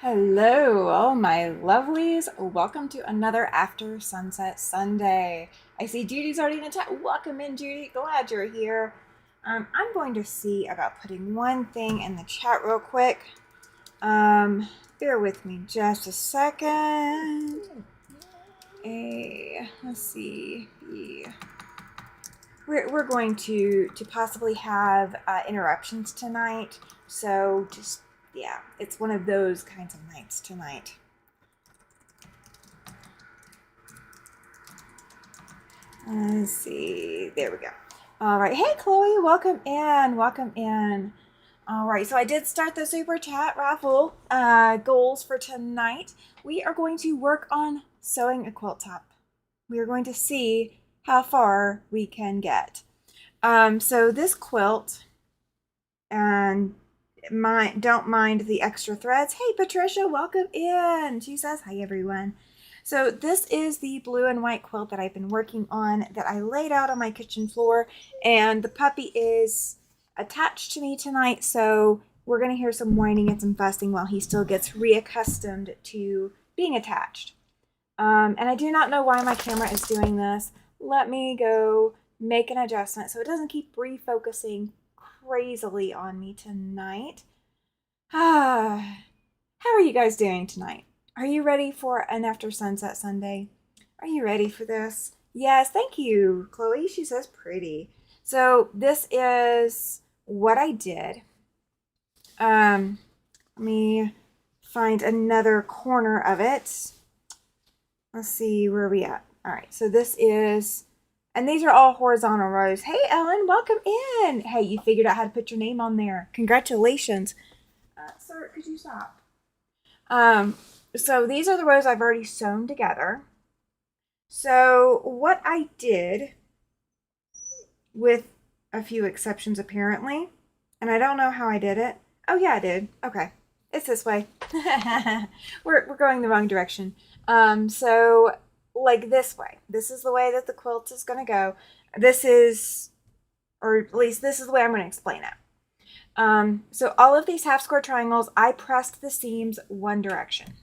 Hello, all my lovelies. Welcome to another After Sunset Sunday. I see Judy's already in the chat. Welcome in, Judy. Glad you're here. I'm going to see about putting one thing in the chat real quick. Bear with me just a second. Let's see. We're going to possibly have interruptions tonight, so just yeah, it's one of those kinds of nights tonight. Let's see. There we go. All right. Hey, Chloe. Welcome in. Welcome in. All right. So I did start the super chat raffle goals for tonight. We are going to work on sewing a quilt top. We are going to see how far we can get. So this quilt, and don't mind the extra threads. Hey, Patricia, welcome in. She says, hi, everyone. So this is the blue and white quilt that I've been working on that I laid out on my kitchen floor, and the puppy is attached to me tonight, so we're going to hear some whining and some fussing while he still gets reaccustomed to being attached. And I do not know why my camera is doing this. Let me go make an adjustment so it doesn't keep refocusing crazily on me tonight. How are you guys doing tonight? Are you ready for an After Sunset Sunday? Are you ready for this? Yes, thank you, Chloe. She says pretty. So this is what I did. Let me find another corner of it. Let's see, where are we at? All right, so this is, and these are all horizontal rows. Hey, Ellen, welcome in. Hey, you figured out how to put your name on there. Congratulations. Sir, could you stop? So these are the rows I've already sewn together. So what I did, with a few exceptions apparently, and I don't know how I did it. Oh yeah, I did. Okay, it's this way. we're going the wrong direction. So like this way. This is the way that the quilt is going to go. This is, or at least this is the way I'm going to explain it. So all of these half square triangles, I pressed the seams one direction.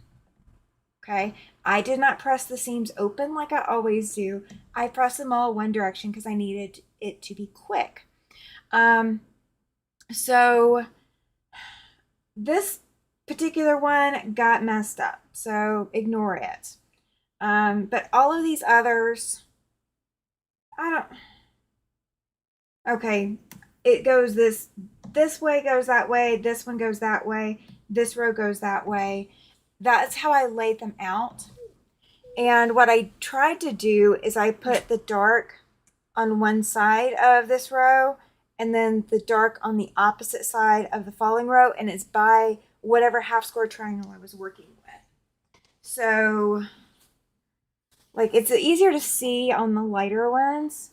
Okay, I did not press the seams open like I always do. I pressed them all one direction because I needed it to be quick. So this particular one got messed up, so ignore it. But all of these others, okay, it goes this way goes that way, this one goes that way, this row goes that way. That's how I laid them out. And what I tried to do is I put the dark on one side of this row and then the dark on the opposite side of the following row, and it's by whatever half square triangle I was working with. So like it's easier to see on the lighter ones.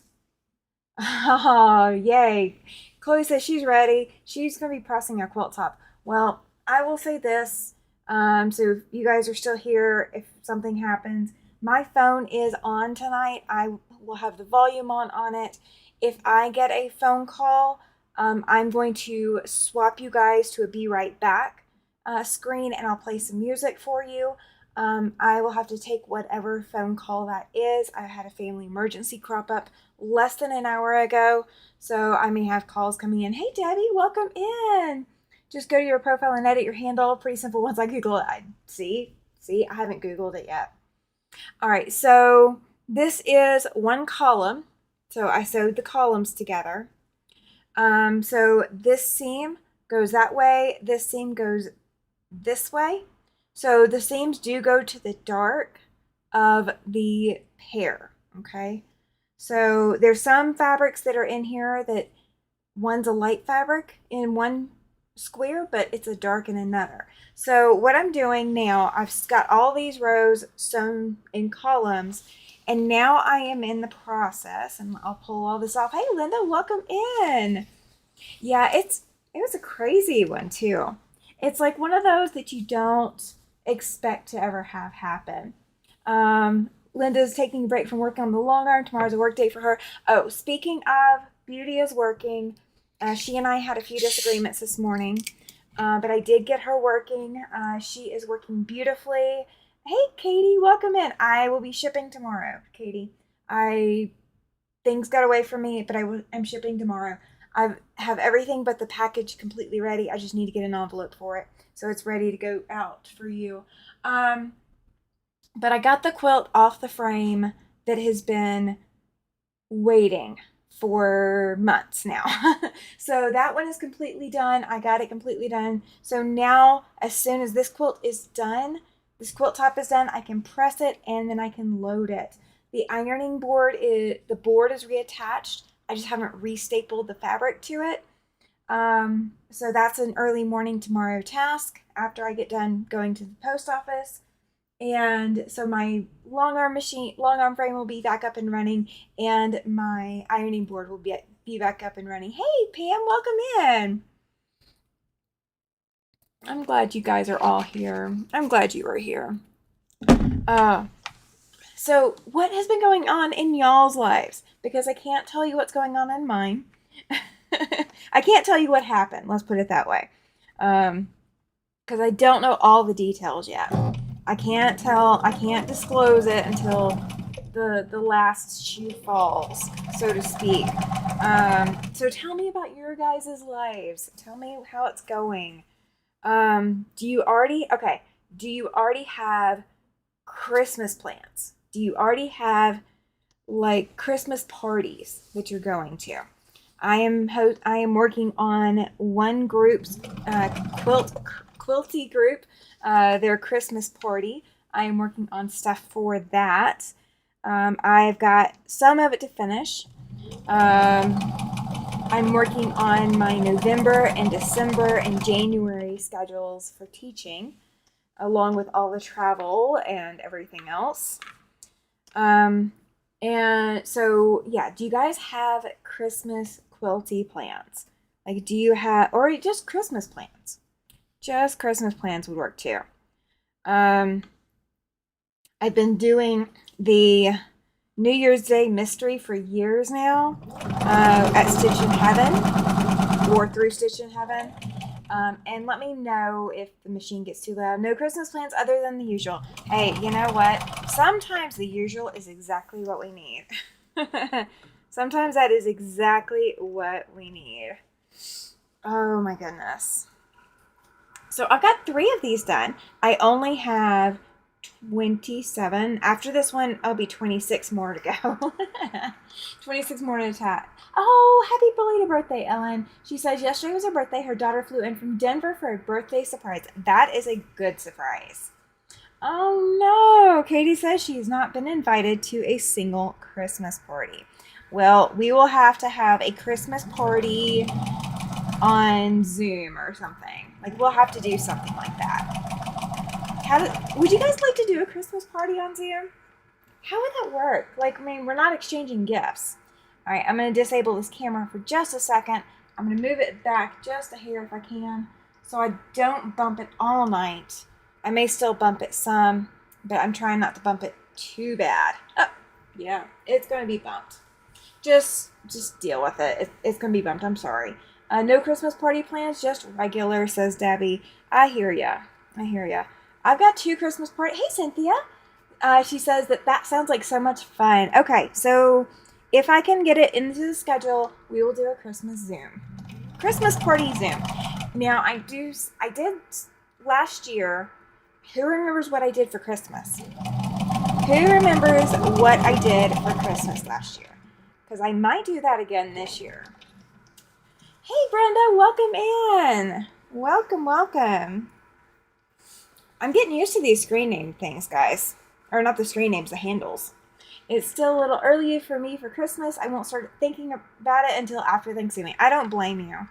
Oh, yay. Chloe says she's ready. She's going to be pressing a quilt top. Well, I will say this. So if you guys are still here, if something happens, my phone is on tonight. I will have the volume on it. If I get a phone call, I'm going to swap you guys to a be right back screen, and I'll play some music for you. I will have to take whatever phone call that is. I had a family emergency crop up less than an hour ago, so I may have calls coming in. Hey, Debbie, welcome in. Just go to your profile and edit your handle. Pretty simple. Once I Google it, see, I haven't Googled it yet. All right, so this is one column. So I sewed the columns together. So this seam goes that way. This seam goes this way. So the seams do go to the dark of the pair, okay? So there's some fabrics that are in here that one's a light fabric in one square, but it's a dark in another. So what I'm doing now, I've got all these rows sewn in columns, and now I am in the process, and I'll pull all this off. Hey, Linda, welcome in. Yeah, it was a crazy one too. It's like one of those that you don't expect to ever have happen. Linda's taking a break from working on the long arm. Tomorrow's a work day for her. Oh, speaking of, Beauty is working. She and I had a few disagreements this morning. But I did get her working. She is working beautifully. Hey, Katie, welcome in. I will be shipping tomorrow, Katie. Things got away from me, but am shipping tomorrow. I have everything but the package completely ready. I just need to get an envelope for it, so it's ready to go out for you. But I got the quilt off the frame that has been waiting for months now. So that one is completely done. I got it completely done. So now, as soon as this quilt is done, this quilt top is done, I can press it and then I can load it. The ironing board the board is reattached. I just haven't restapled the fabric to it. So that's an early morning tomorrow task after I get done going to the post office. And so my long arm frame will be back up and running, and my ironing board will be back up and running. Hey, Pam, welcome in. I'm glad you guys are all here. I'm glad you are here. So what has been going on in y'all's lives? Because I can't tell you what's going on in mine. I can't tell you what happened. Let's put it that way. Because I don't know all the details yet. I can't disclose it until the last shoe falls, so to speak. So tell me about your guys' lives. Tell me how it's going. Do you already have Christmas plans? Do you already have like Christmas parties that you're going to? I am working on one group's quilty group, their Christmas party. I am working on stuff for that. I've got some of it to finish. I'm working on my November and December and January schedules for teaching, along with all the travel and everything else. And so, yeah, do you guys have Christmas quilty plans? Like, do you have, or just Christmas plans? Just Christmas plans would work too. I've been doing the New Year's Day mystery for years now, at Stitch in Heaven or through Stitch in Heaven. And let me know if the machine gets too loud. No Christmas plans other than the usual. Hey, you know what? Sometimes the usual is exactly what we need. Sometimes that is exactly what we need. Oh my goodness. So I've got 3 of these done. I only have 27. After this one, I'll be 26 more to go. 26 more to attack. Oh, happy belated birthday, Ellen. She says yesterday was her birthday. Her daughter flew in from Denver for a birthday surprise. That is a good surprise. Oh no, Katie says she's not been invited to a single Christmas party. Well, we will have to have a Christmas party on Zoom or something. Like, we'll have to do something like that. Would you guys like to do a Christmas party on Zoom? How would that work? Like, I mean, we're not exchanging gifts. All right, I'm going to disable this camera for just a second. I'm going to move it back just a hair if I can, so I don't bump it all night. I may still bump it some, but I'm trying not to bump it too bad. Oh, yeah, it's going to be bumped. Just deal with it. It's going to be bumped. I'm sorry. No Christmas party plans, just regular, says Debbie. I hear ya. I've got 2 Christmas parties. Hey, Cynthia. She says that sounds like so much fun. Okay, so if I can get it into the schedule, we will do a Christmas Zoom. Christmas party Zoom. Now, I did last year. Who remembers what I did for Christmas? Who remembers what I did for Christmas last year? Because I might do that again this year. Hey, Brenda, welcome in. Welcome. I'm getting used to these screen name things, guys. Or not the screen names, the handles. It's still a little early for me for Christmas. I won't start thinking about it until after Thanksgiving. I don't blame you.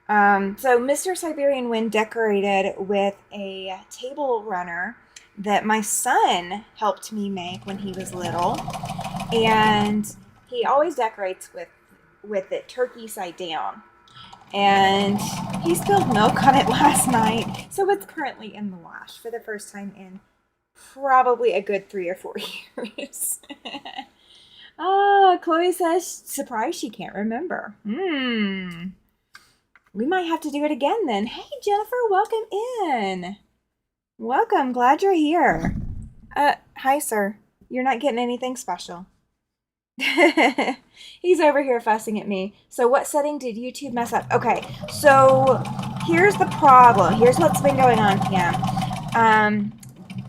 So Mr. Siberian Wind decorated with a table runner that my son helped me make when he was little. And he always decorates with it turkey side down. And he spilled milk on it last night, so it's currently in the wash for the first time in probably a good 3 or 4 years. Chloe says, surprised she can't remember. We might have to do it again then. Hey, Jennifer, welcome in. Welcome. Glad you're here. Hi, sir. You're not getting anything special. He's over here fussing at me. So what setting did YouTube mess up? Okay, so here's the problem. Here's what's been going on, Pam.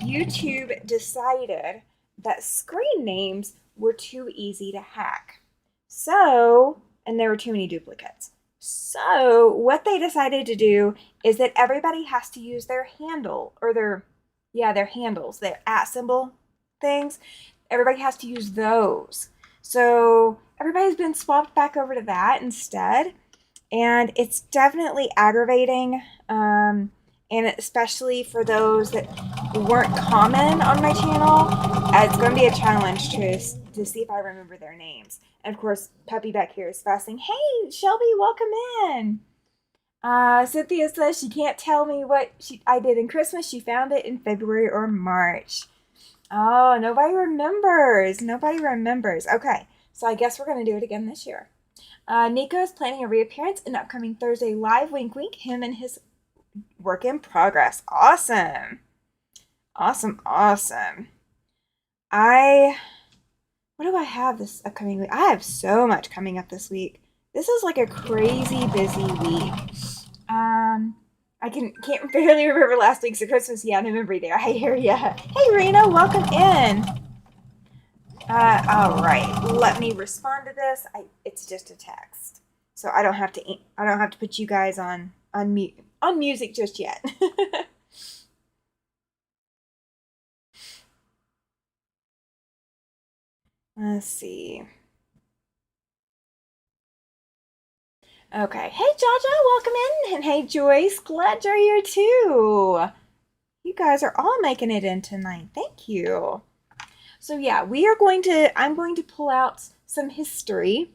YouTube decided that screen names were too easy to hack. So, and there were too many duplicates. So what they decided to do is that everybody has to use their handle or their handles, their @ symbol things. Everybody has to use those. So everybody's been swapped back over to that instead. And it's definitely aggravating. And especially for those that weren't common on my channel, it's going to be a challenge to see if I remember their names. And of course, Puppy back here is fussing. Hey, Shelby, welcome in. Cynthia says she can't tell me what I did in Christmas. She found it in February or March. Oh, nobody remembers. Nobody remembers. Okay, so I guess we're going to do it again this year. Nico is planning a reappearance in upcoming Thursday live. Wink, wink. Him and his work in progress. Awesome. Awesome, awesome. What do I have this upcoming week? I have so much coming up this week. This is like a crazy busy week. I can't barely remember last week's Christmas. Yeah, November there. I hear ya. Hey, Rena, welcome in. All right. Let me respond to this. It's just a text, so I don't have to put you guys on music just yet. Let's see. Okay. Hey, Jaja, welcome in. And hey, Joyce, glad you're here too. You guys are all making it in tonight. Thank you. So yeah, I'm going to pull out some history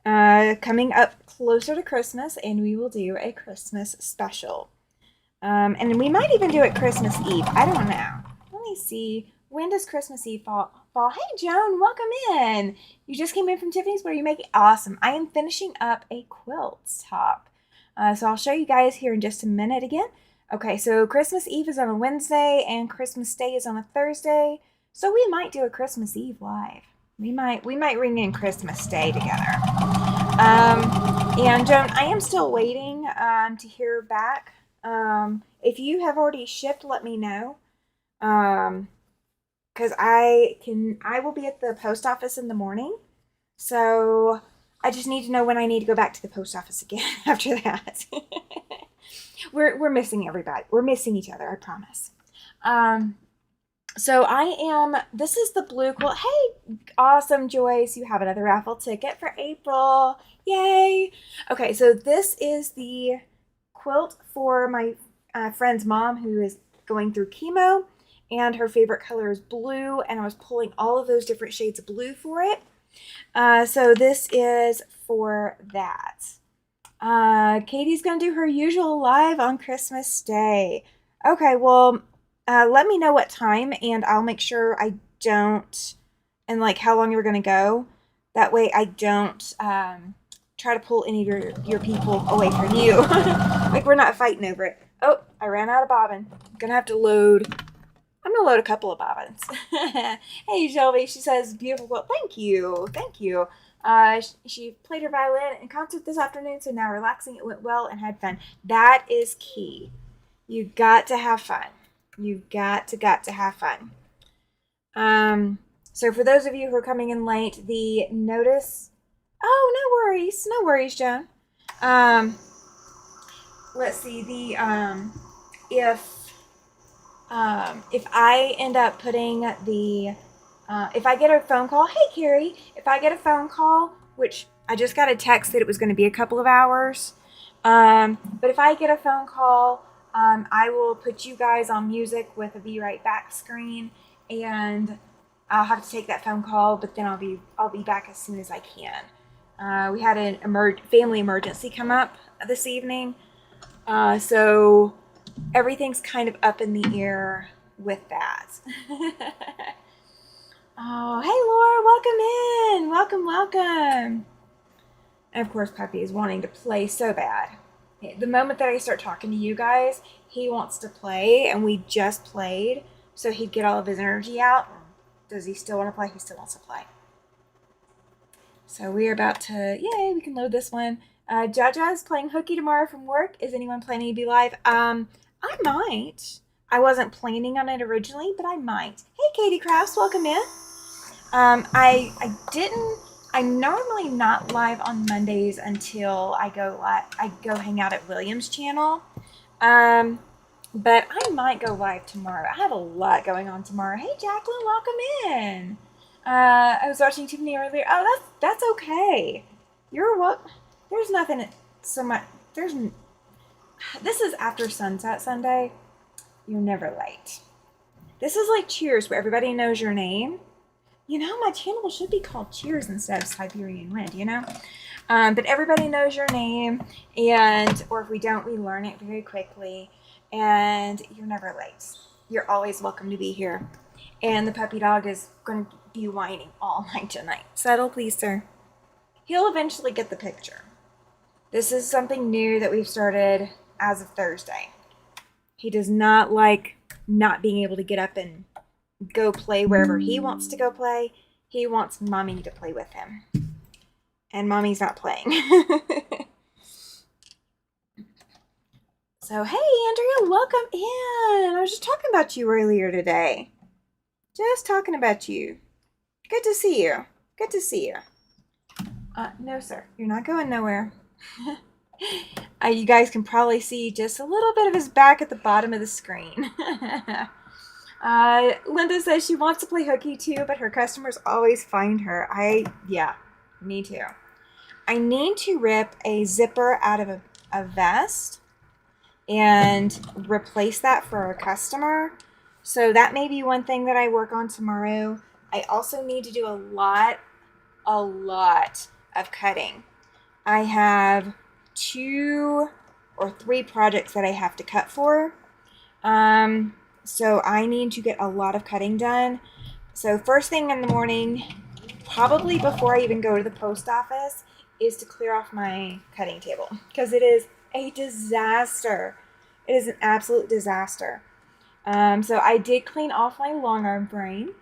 coming up closer to Christmas, and we will do a Christmas special. And we might even do it Christmas Eve. I don't know. Let me see. When does Christmas Eve fall? Hey, Joan, welcome in. You just came in from Tiffany's. What are you making? Awesome. I am finishing up a quilt top. So I'll show you guys here in just a minute again. Okay, so Christmas Eve is on a Wednesday and Christmas Day is on a Thursday. So we might do a Christmas Eve live. We might ring in Christmas Day together. And Joan, I am still waiting to hear back. If you have already shipped, let me know. Because I will be at the post office in the morning. So I just need to know when I need to go back to the post office again after that. We're missing everybody. We're missing each other, I promise. So this is the blue quilt. Hey, awesome, Joyce. You have another raffle ticket for April. Yay. Okay, so this is the quilt for my friend's mom who is going through chemo, and her favorite color is blue, and I was pulling all of those different shades of blue for it. So this is for that. Katie's going to do her usual live on Christmas Day. Okay, well, let me know what time, and I'll make sure I don't, and like how long you're going to go. That way I don't try to pull any of your people away from you. Like we're not fighting over it. Oh, I ran out of bobbin. I'm going to have to load. I'm going to load a couple of bobbins. Hey, Shelby, she says, beautiful quilt. Thank you. Thank you. She played her violin in concert this afternoon, so now relaxing. It went well and had fun. That is key. You got to have fun. You've got to have fun. So for those of you who are coming in late, the notice. Oh, no worries, Joan. Let's see if I end up putting if I get a phone call, hey Carrie, if I get a phone call, which I just got a text that it was going to be a couple of hours, but if I get a phone call, I will put you guys on music with a be right back screen, and I'll have to take that phone call, but then I'll be back as soon as I can. We had an family emergency come up this evening, so everything's kind of up in the air with that. Oh, hey Laura, welcome in. Welcome. And of course, Puppy is wanting to play so bad. The moment that I start talking to you guys, he wants to play, and we just played, so he'd get all of his energy out. Does he still want to play? He still wants to play. So we're about to, yay, we can load this one. Jaja's playing hooky tomorrow from work. Is anyone planning to be live? I might. I wasn't planning on it originally, but I might. Hey, Katie Krause, welcome in. I didn't. I'm normally not live on Mondays until I go hang out at William's channel. But I might go live tomorrow. I have a lot going on tomorrow. Hey, Jacqueline, welcome in. I was watching Tiffany earlier. Oh, that's okay. You're what? There's nothing so much. This is after sunset Sunday. You're never late. This is like Cheers, where everybody knows your name. You know, my channel should be called Cheers instead of Siberian Wind, you know? But everybody knows your name, or if we don't, we learn it very quickly, and you're never late. You're always welcome to be here. And the puppy dog is going to be whining all night tonight. Settle, please, sir. He'll eventually get the picture. This is something new that we've started as of Thursday. He does not like not being able to get up and go play wherever he wants to go play. He wants mommy to play with him. And mommy's not playing. So, hey, Andrea, welcome in. I was just talking about you earlier today. Just talking about you. Good to see you. Good to see you. No, sir. You're not going nowhere. You guys can probably see just a little bit of his back at the bottom of the screen. Linda says she wants to play hooky too, but her customers always find her. Yeah, me too. I need to rip a zipper out of a vest and replace that for a customer. So that may be one thing that I work on tomorrow. I also need to do a lot of cutting. I have 2 or 3 projects that I have to cut for. So I need to get a lot of cutting done. So first thing in the morning, probably before I even go to the post office, is to clear off my cutting table, because it is a disaster. It is an absolute disaster. So I did clean off my long arm frame.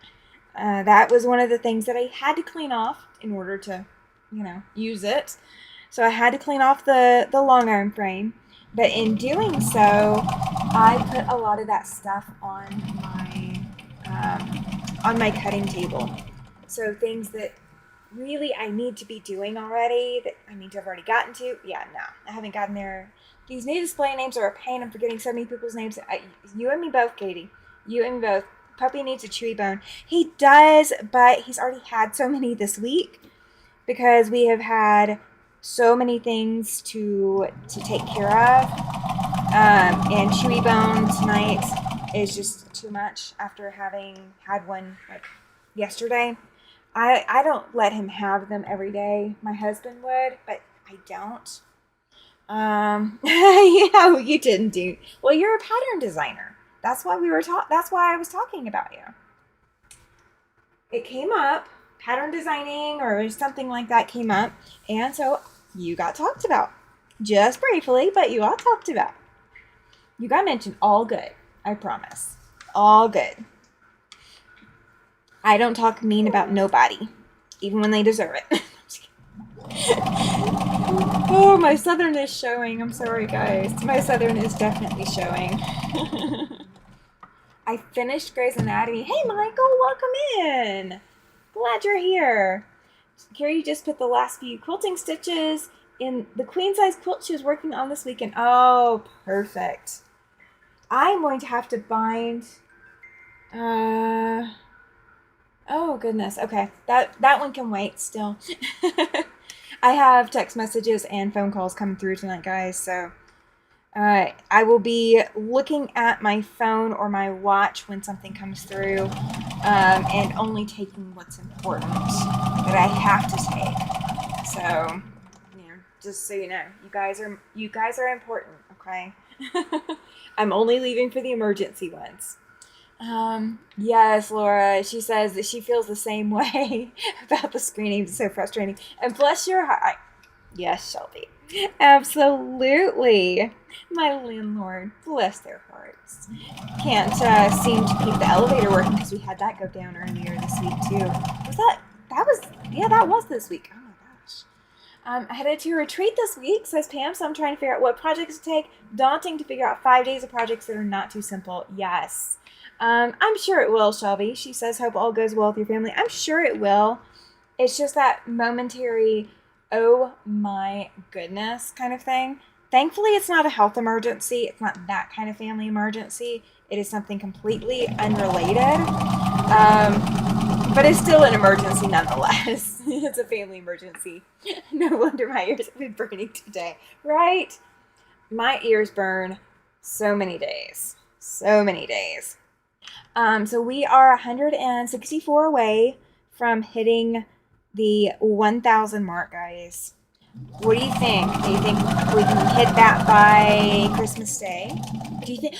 That was one of the things that I had to clean off in order to, use it. So I had to clean off the long arm frame. But in doing so, I put a lot of that stuff on my cutting table. So things that really I need to be doing already, that I need to have already gotten to. Yeah, no, I haven't gotten there. These new display names are a pain. I'm forgetting so many people's names. You and me both, Katie. You and me both. Puppy needs a chewy bone. He does, but he's already had so many this week because we have had so many things to take care of. And chewy bone tonight is just too much after having had one like yesterday. I don't let him have them every day. My husband would, but I don't. Yeah, you didn't do. Well, you're a pattern designer. That's why that's why I was talking about you. It came up, pattern designing or something like that came up, and so you got talked about. Just briefly, but you got talked about. You got mentioned. All good. I promise. All good. I don't talk mean about nobody, even when they deserve it. Oh, my southern is showing. I'm sorry, guys. My southern is definitely showing. I finished Grey's Anatomy. Hey, Michael, welcome in. Glad you're here. Carrie just put the last few quilting stitches in the queen size quilt she was working on this weekend. Oh, perfect. I'm going to have to bind. Oh, goodness. Okay. That one can wait still. I have text messages and phone calls coming through tonight, guys. So I will be looking at my phone or my watch when something comes through and only taking what's important that I have to take. So, just so you know, you guys are important, okay? I'm only leaving for the emergency ones. Yes, Laura, she says that she feels the same way about the screening. It's so frustrating. And bless your heart. Yes, Shelby. Absolutely. My landlord, bless their hearts, can't seem to keep the elevator working because we had that go down earlier this week too. Was that? That was yeah, that was this week. Oh my gosh. I headed to a retreat this week, says Pam, so I'm trying to figure out what projects to take. Daunting to figure out 5 days of projects that are not too simple. Yes. I'm sure it will, Shelby. She says, hope all goes well with your family. I'm sure it will. It's just that momentary, oh my goodness kind of thing. Thankfully, it's not a health emergency. It's not that kind of family emergency. It is something completely unrelated. But it's still an emergency nonetheless. It's a family emergency. No wonder my ears have been burning today, right? My ears burn so many days. So many days. So we are 164 away from hitting the 1,000 mark, guys. What do you think? Do you think we can hit that by Christmas Day? Do you think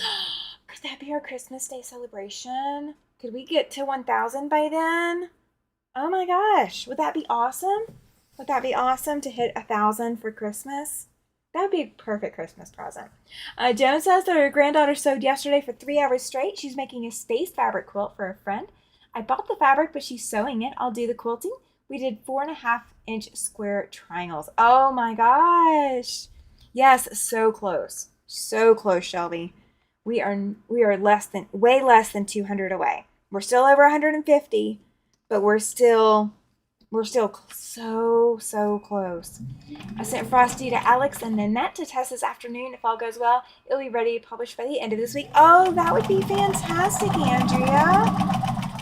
could that be our Christmas Day celebration? Could we get to 1,000 by then? Oh my gosh, would that be awesome? Would that be awesome to hit 1,000 for Christmas? That would be a perfect Christmas present. Joan says that her granddaughter sewed yesterday for 3 hours straight. She's making a space fabric quilt for a friend. I bought the fabric, but she's sewing it. I'll do the quilting. We did 4.5-inch square triangles. Oh my gosh. Yes, so close. So close, Shelby. We are way less than 200 away. We're still over 150, but we're still so close. I sent Frosty to Alex and Nanette to test this afternoon. If all goes well, it'll be ready to publish by the end of this week. Oh, that would be fantastic, Andrea.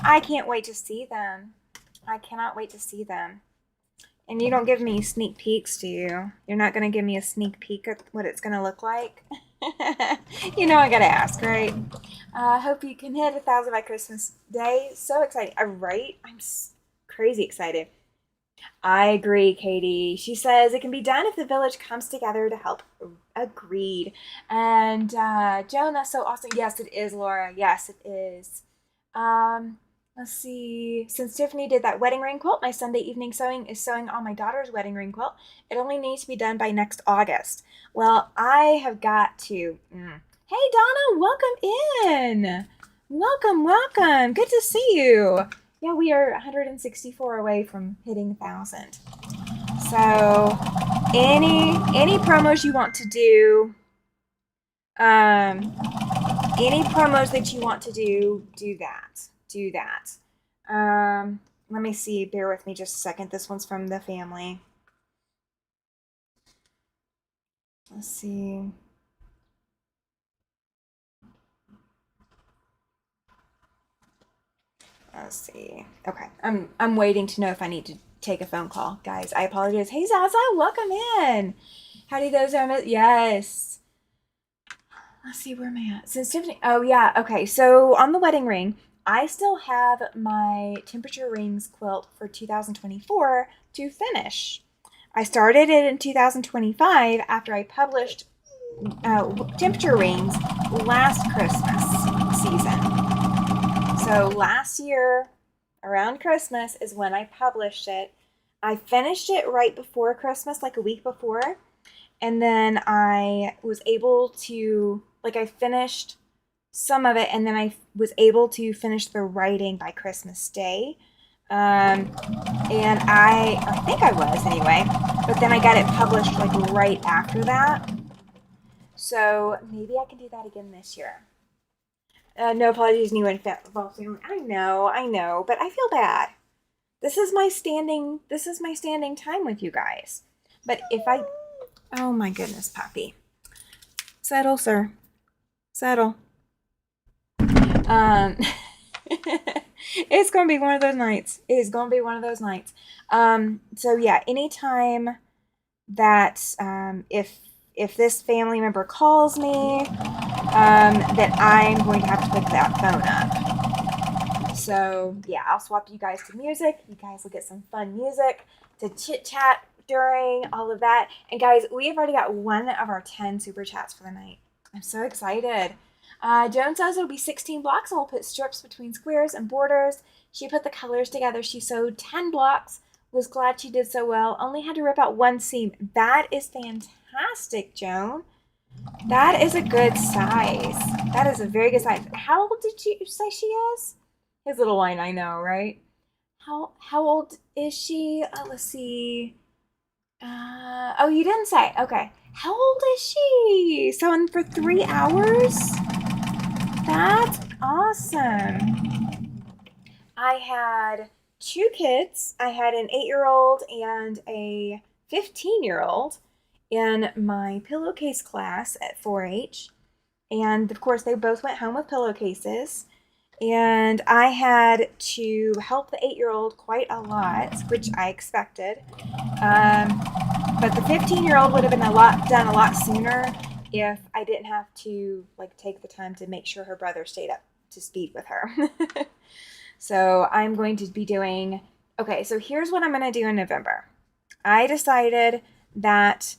I can't wait to see them. I cannot wait to see them. And you don't give me sneak peeks, do you? You're not going to give me a sneak peek at what it's going to look like? You know I got to ask, right? Hope you can hit 1,000 by Christmas Day. So excited. Right? I'm crazy excited. I agree, Katie. She says it can be done if the village comes together to help. Agreed. And Joan, that's so awesome. Yes, it is, Laura. Yes, it is. Let's see. Since Tiffany did that wedding ring quilt, my Sunday evening sewing is sewing on my daughter's wedding ring quilt. It only needs to be done by next August. Well, I have got to. Hey, Donna, welcome in. Welcome. Good to see you. Yeah, we are 164 away from hitting 1,000. So, any promos you want to do, any promos that you want to do that. Let me see. Bear with me just a second. This one's from the family. Let's see. Let's see. Okay, I'm waiting to know if I need to take a phone call, guys. I apologize. Hey Zaza, welcome in. How do those are? Yes. Let's see, where am I at? Since Tiffany. Oh yeah. Okay. So on the wedding ring, I still have my temperature rings quilt for 2024 to finish. I started it in 2025 after I published temperature rings last Christmas season. So last year, around Christmas, is when I published it. I finished it right before Christmas, like a week before. And then I was able to, I finished some of it, and then I was able to finish the writing by Christmas Day. And I think I was anyway, but then I got it published right after that. So maybe I can do that again this year. No apologies, new and family. I know, but I feel bad. This is my standing time with you guys. But if I, oh my goodness, Poppy, settle, sir, settle. It's gonna be one of those nights. It is gonna be one of those nights. So yeah, anytime that if this family member calls me, that I'm going to have to pick that phone up. So yeah, I'll swap you guys to music. You guys will get some fun music to chit chat during all of that. And guys, we have already got one of our 10 super chats for the night. I'm so excited. Joan says it'll be 16 blocks and we'll put strips between squares and borders. She put the colors together. She sewed 10 blocks Was glad she did so well. Only had to rip out one seam. That is fantastic, Joan. That is a good size. That is a very good size. How old did you say she is? His little line, I know, right? How old is she? Let's see. Oh, you didn't say. Okay. How old is she? Sewing for 3 hours? That's awesome. I had two kids. I had an 8-year-old and a 15-year-old in my pillowcase class at 4-H. And of course, they both went home with pillowcases. And I had to help the 8-year-old quite a lot, which I expected. But the 15-year-old would have been done a lot sooner if I didn't have to take the time to make sure her brother stayed up to speed with her. So I'm going to be doing, okay, so here's what I'm going to do in November. I decided that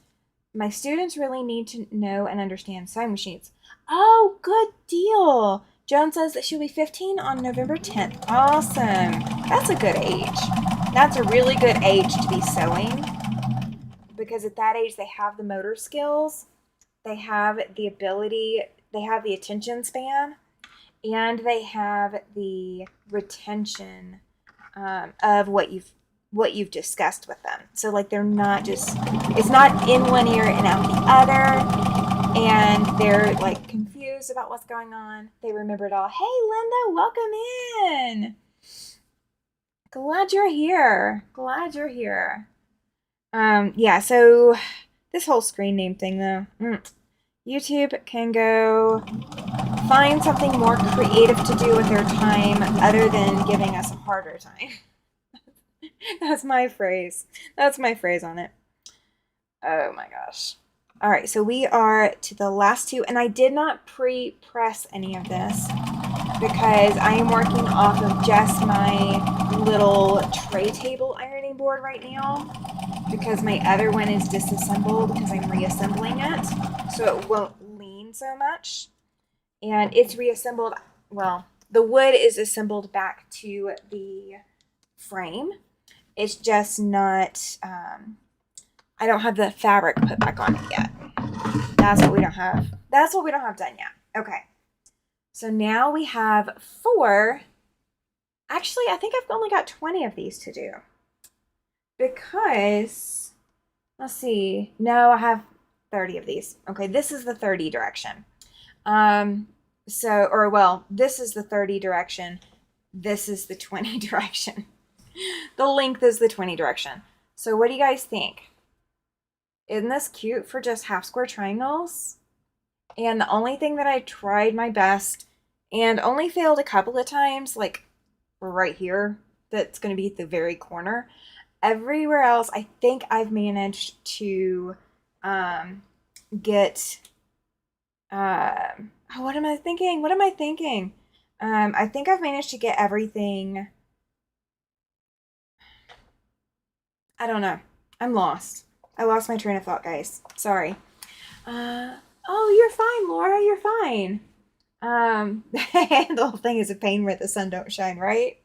my students really need to know and understand sewing machines. Oh, good deal. Joan says that she'll be 15 on November 10th. Awesome. That's a good age. That's a really good age to be sewing, because at that age they have the motor skills, they have the ability, they have the attention span, and they have the retention of what you've discussed with them. So they're not just, it's not in one ear and out the other, and they're confused about what's going on. They remember it all. Hey Linda, welcome in. Glad you're here. Yeah, so this whole screen name thing though, YouTube can go find something more creative to do with their time other than giving us a harder time. That's my phrase on it. Oh my gosh. All right, so we are to the last two, and I did not pre-press any of this because I am working off of just my little tray table ironing board right now, because my other one is disassembled because I'm reassembling it, so it won't lean so much. And it's reassembled, well, the wood is assembled back to the frame. It's just not, I don't have the fabric put back on it yet. That's what we don't have done yet. Okay. So now we have 4. Actually, I think I've only got 20 of these to do. Because, let's see. No, I have 30 of these. Okay, this is the 30 direction. This is the 30 direction. This is the 20 direction. The length is the 20 direction. So what do you guys think? Isn't this cute for just half square triangles? And the only thing that I tried my best and only failed a couple of times, right here, that's going to be at the very corner. Everywhere else, I think I've managed to get, what am I thinking? I think I've managed to get everything. I don't know. I'm lost. I lost my train of thought, guys. Sorry. Oh, you're fine, Laura. You're fine. The whole thing is a pain where the sun don't shine, right?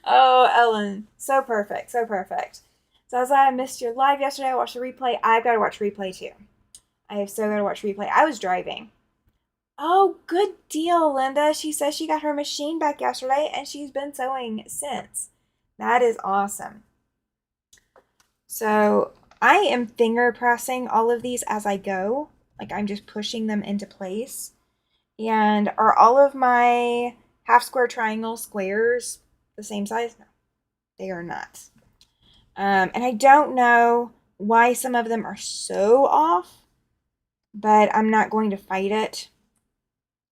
Oh, Ellen. So perfect. So as I missed your live yesterday, I watched the replay. I've got to watch replay too. I have so got to watch replay. I was driving. Oh, good deal, Linda. She says she got her machine back yesterday and she's been sewing since. That is awesome. So I am finger pressing all of these as I go. I'm just pushing them into place. And are all of my half square triangle squares the same size? No, they are not. And I don't know why some of them are so off, but I'm not going to fight it.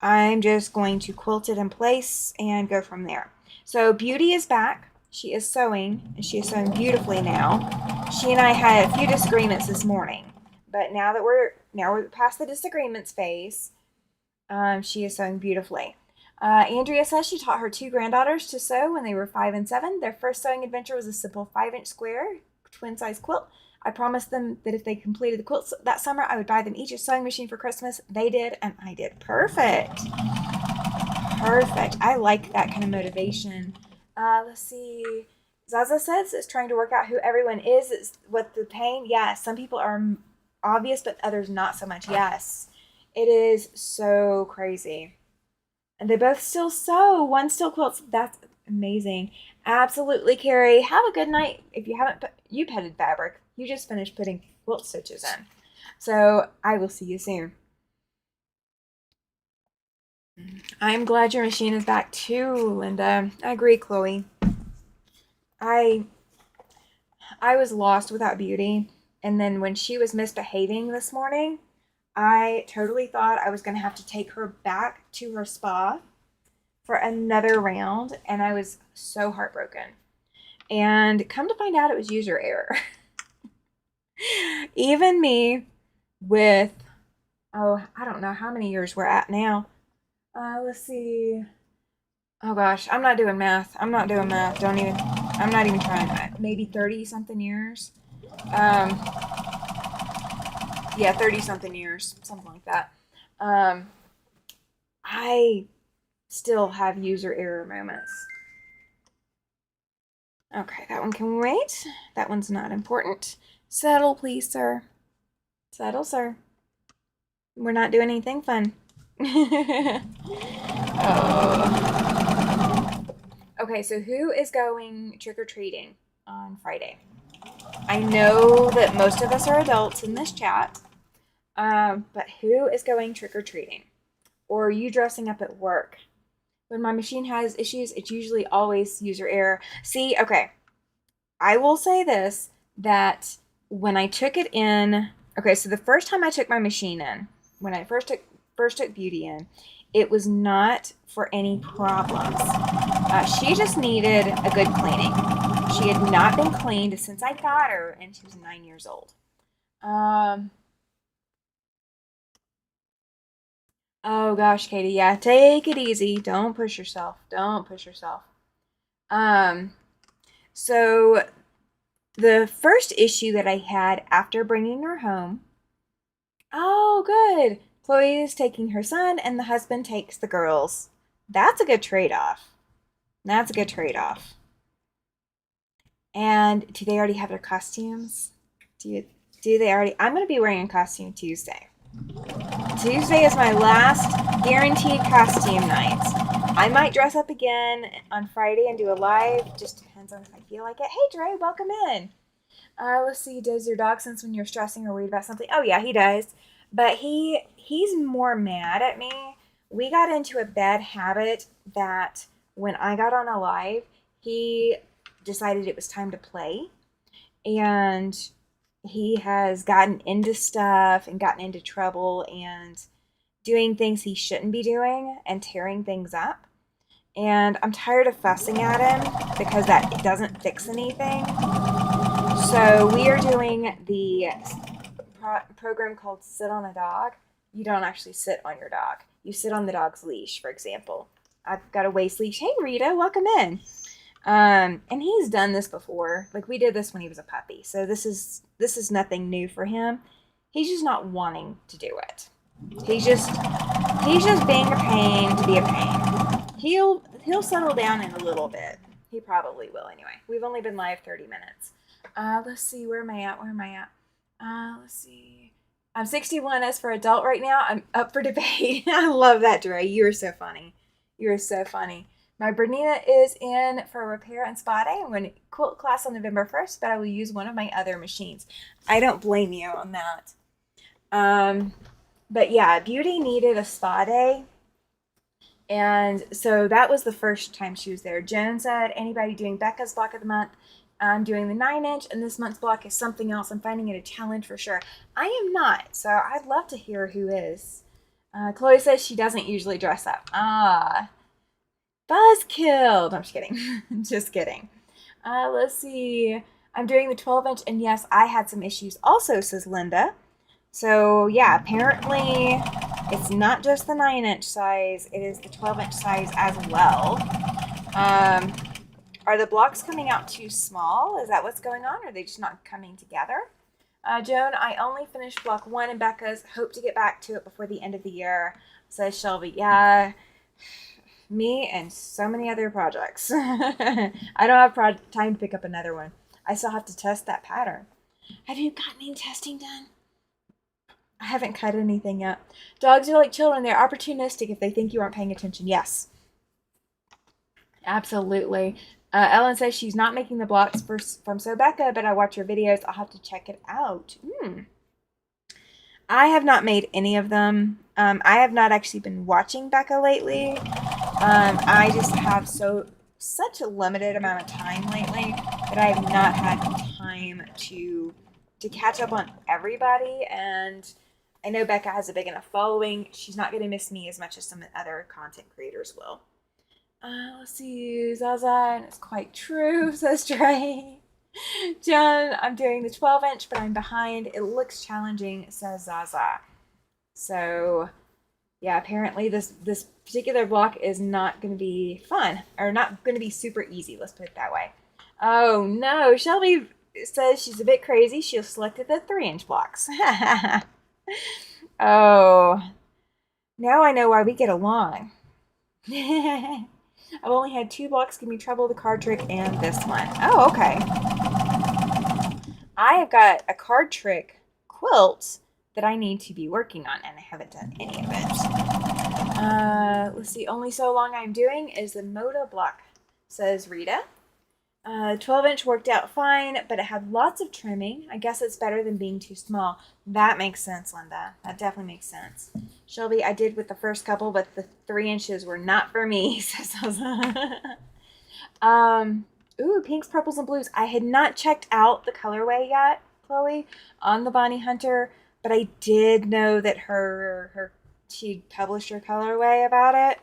I'm just going to quilt it in place and go from there. So Beauty is back. She is sewing, and she is sewing beautifully now. She and I had a few disagreements this morning, but now we're past the disagreements phase, she is sewing beautifully. Andrea says she taught her 2 granddaughters to sew when they were 5 and 7. Their first sewing adventure was a simple 5-inch square twin size quilt. I promised them that if they completed the quilt that summer, I would buy them each a sewing machine for Christmas. They did, and I did. Perfect. I like that kind of motivation. Let's see. Zaza says it's trying to work out who everyone is what the pain. Yes, some people are obvious, but others not so much. Yes, it is so crazy. And they both still sew. One still quilts. That's amazing. Absolutely, Carrie. Have a good night. If you haven't, you petted fabric. You just finished putting quilt stitches in. So I will see you soon. I'm glad your machine is back too, Linda. I agree, Chloe. I I was lost without Beauty, and then when she was misbehaving this morning, I totally thought I was going to have to take her back to her spa for another round, and I was so heartbroken. And come to find out, it was user error. Even me, with I don't know how many years we're at now. Let's see. Oh gosh, I'm not doing math. I'm not doing math. Don't even. I'm not even trying. Maybe 30 something years. Um, yeah, 30 something years, something like that. Um, I still have user error moments. Okay, that one can wait. That one's not important. Settle, please, sir. Settle, sir. We're not doing anything fun. Oh. Okay, so who is going trick-or-treating on Friday? I know that most of us are adults in this chat, but who is going trick-or-treating? Or are you dressing up at work? When my machine has issues, it's usually always user error. See, okay, I will say this, that when I took it in, okay, so the first time I took my machine in, when I first took Beauty in, it was not for any problems. She just needed a good cleaning. She had not been cleaned since I got her, and she was 9 years old. Oh gosh, Katie, yeah, take it easy. Don't push yourself. Don't push yourself. Um, so the first issue that I had after bringing her home. Oh, good. Chloe is taking her son, and the husband takes the girls. That's a good trade-off. That's a good trade-off. And do they already have their costumes? Do they already? I'm going to be wearing a costume Tuesday. Tuesday is my last guaranteed costume night. I might dress up again on Friday and do a live. Just depends on if I feel like it. Hey, Dre, welcome in. Let's see. Does your dog sense when you're stressing or worried about something? Oh yeah, he does. But he's more mad at me. We got into a bad habit that when I got on a live, he decided it was time to play, and he has gotten into stuff and gotten into trouble and doing things he shouldn't be doing and tearing things up. And I'm tired of fussing at him because that doesn't fix anything. So we are doing the program called Sit on a Dog. You don't actually sit on your dog. You sit on the dog's leash, for example. I've got a waist leash. Hey, Rita, welcome in. And he's done this before. Like we did this when he was a puppy. So this is nothing new for him. He's just not wanting to do it. He's just being a pain to be a pain. He'll settle down in a little bit. He probably will anyway. We've only been live 30 minutes. Let's see, where am I at? Let's see. I'm 61 as for adult right now. I'm up for debate. I love that, Dre. You are so funny. You are so funny. My Bernina is in for repair and spa day. I'm going to quilt class on November 1st, but I will use one of my other machines. I don't blame you on that. But yeah, Beauty needed a spa day. And so that was the first time she was there. Joan said, anybody doing Becca's block of the month? I'm doing the 9-inch, and this month's block is something else. I'm finding it a challenge for sure. I am not, so I'd love to hear who is. Chloe says she doesn't usually dress up. Buzzkilled. I'm just kidding. Just kidding. Let's see. I'm doing the 12-inch, and yes, I had some issues also, says Linda. So yeah, apparently it's not just the 9-inch size, it is the 12-inch size as well. Are the blocks coming out too small? Is that what's going on? Or are they just not coming together? Joan, I only finished block 1 in Becca's. Hope to get back to it before the end of the year, says Shelby. Yeah, Me and so many other projects. I don't have time to pick up another one. I still have to test that pattern. Have you gotten any testing done? I haven't cut anything yet. Dogs are like children. They're opportunistic if they think you aren't paying attention. Yes, absolutely. Ellen says she's not making the blocks from Sobeka, but I watch her videos. I'll have to check it out. I have not made any of them. I have not actually been watching Becca lately. I just have such a limited amount of time lately that I have not had time to catch up on everybody. And I know Becca has a big enough following. She's not going to miss me as much as some other content creators will. Let's see, Zaza, and it's quite true, says Trey. John, I'm doing the 12-inch, but I'm behind. It looks challenging, says Zaza. So, yeah, apparently this particular block is not going to be fun, or not going to be super easy, let's put it that way. Oh, no, Shelby says she's a bit crazy. She'll selected the 3-inch blocks. Oh, now I know why we get along. I've only had 2 blocks give me trouble, the card trick and this one. Oh, okay. I have got a card trick quilt that I need to be working on, and I haven't done any of it. Let's see, only so long I'm doing is the Moda block, says Rita. 12-inch worked out fine, but it had lots of trimming. I guess it's better than being too small. That makes sense, Linda. That definitely makes sense. Shelby, I did with the first couple, but the 3 inches were not for me, says Elsa. Ooh, pinks, purples, and blues. I had not checked out the colorway yet, Chloe, on the Bonnie Hunter, but I did know that she published her colorway about it.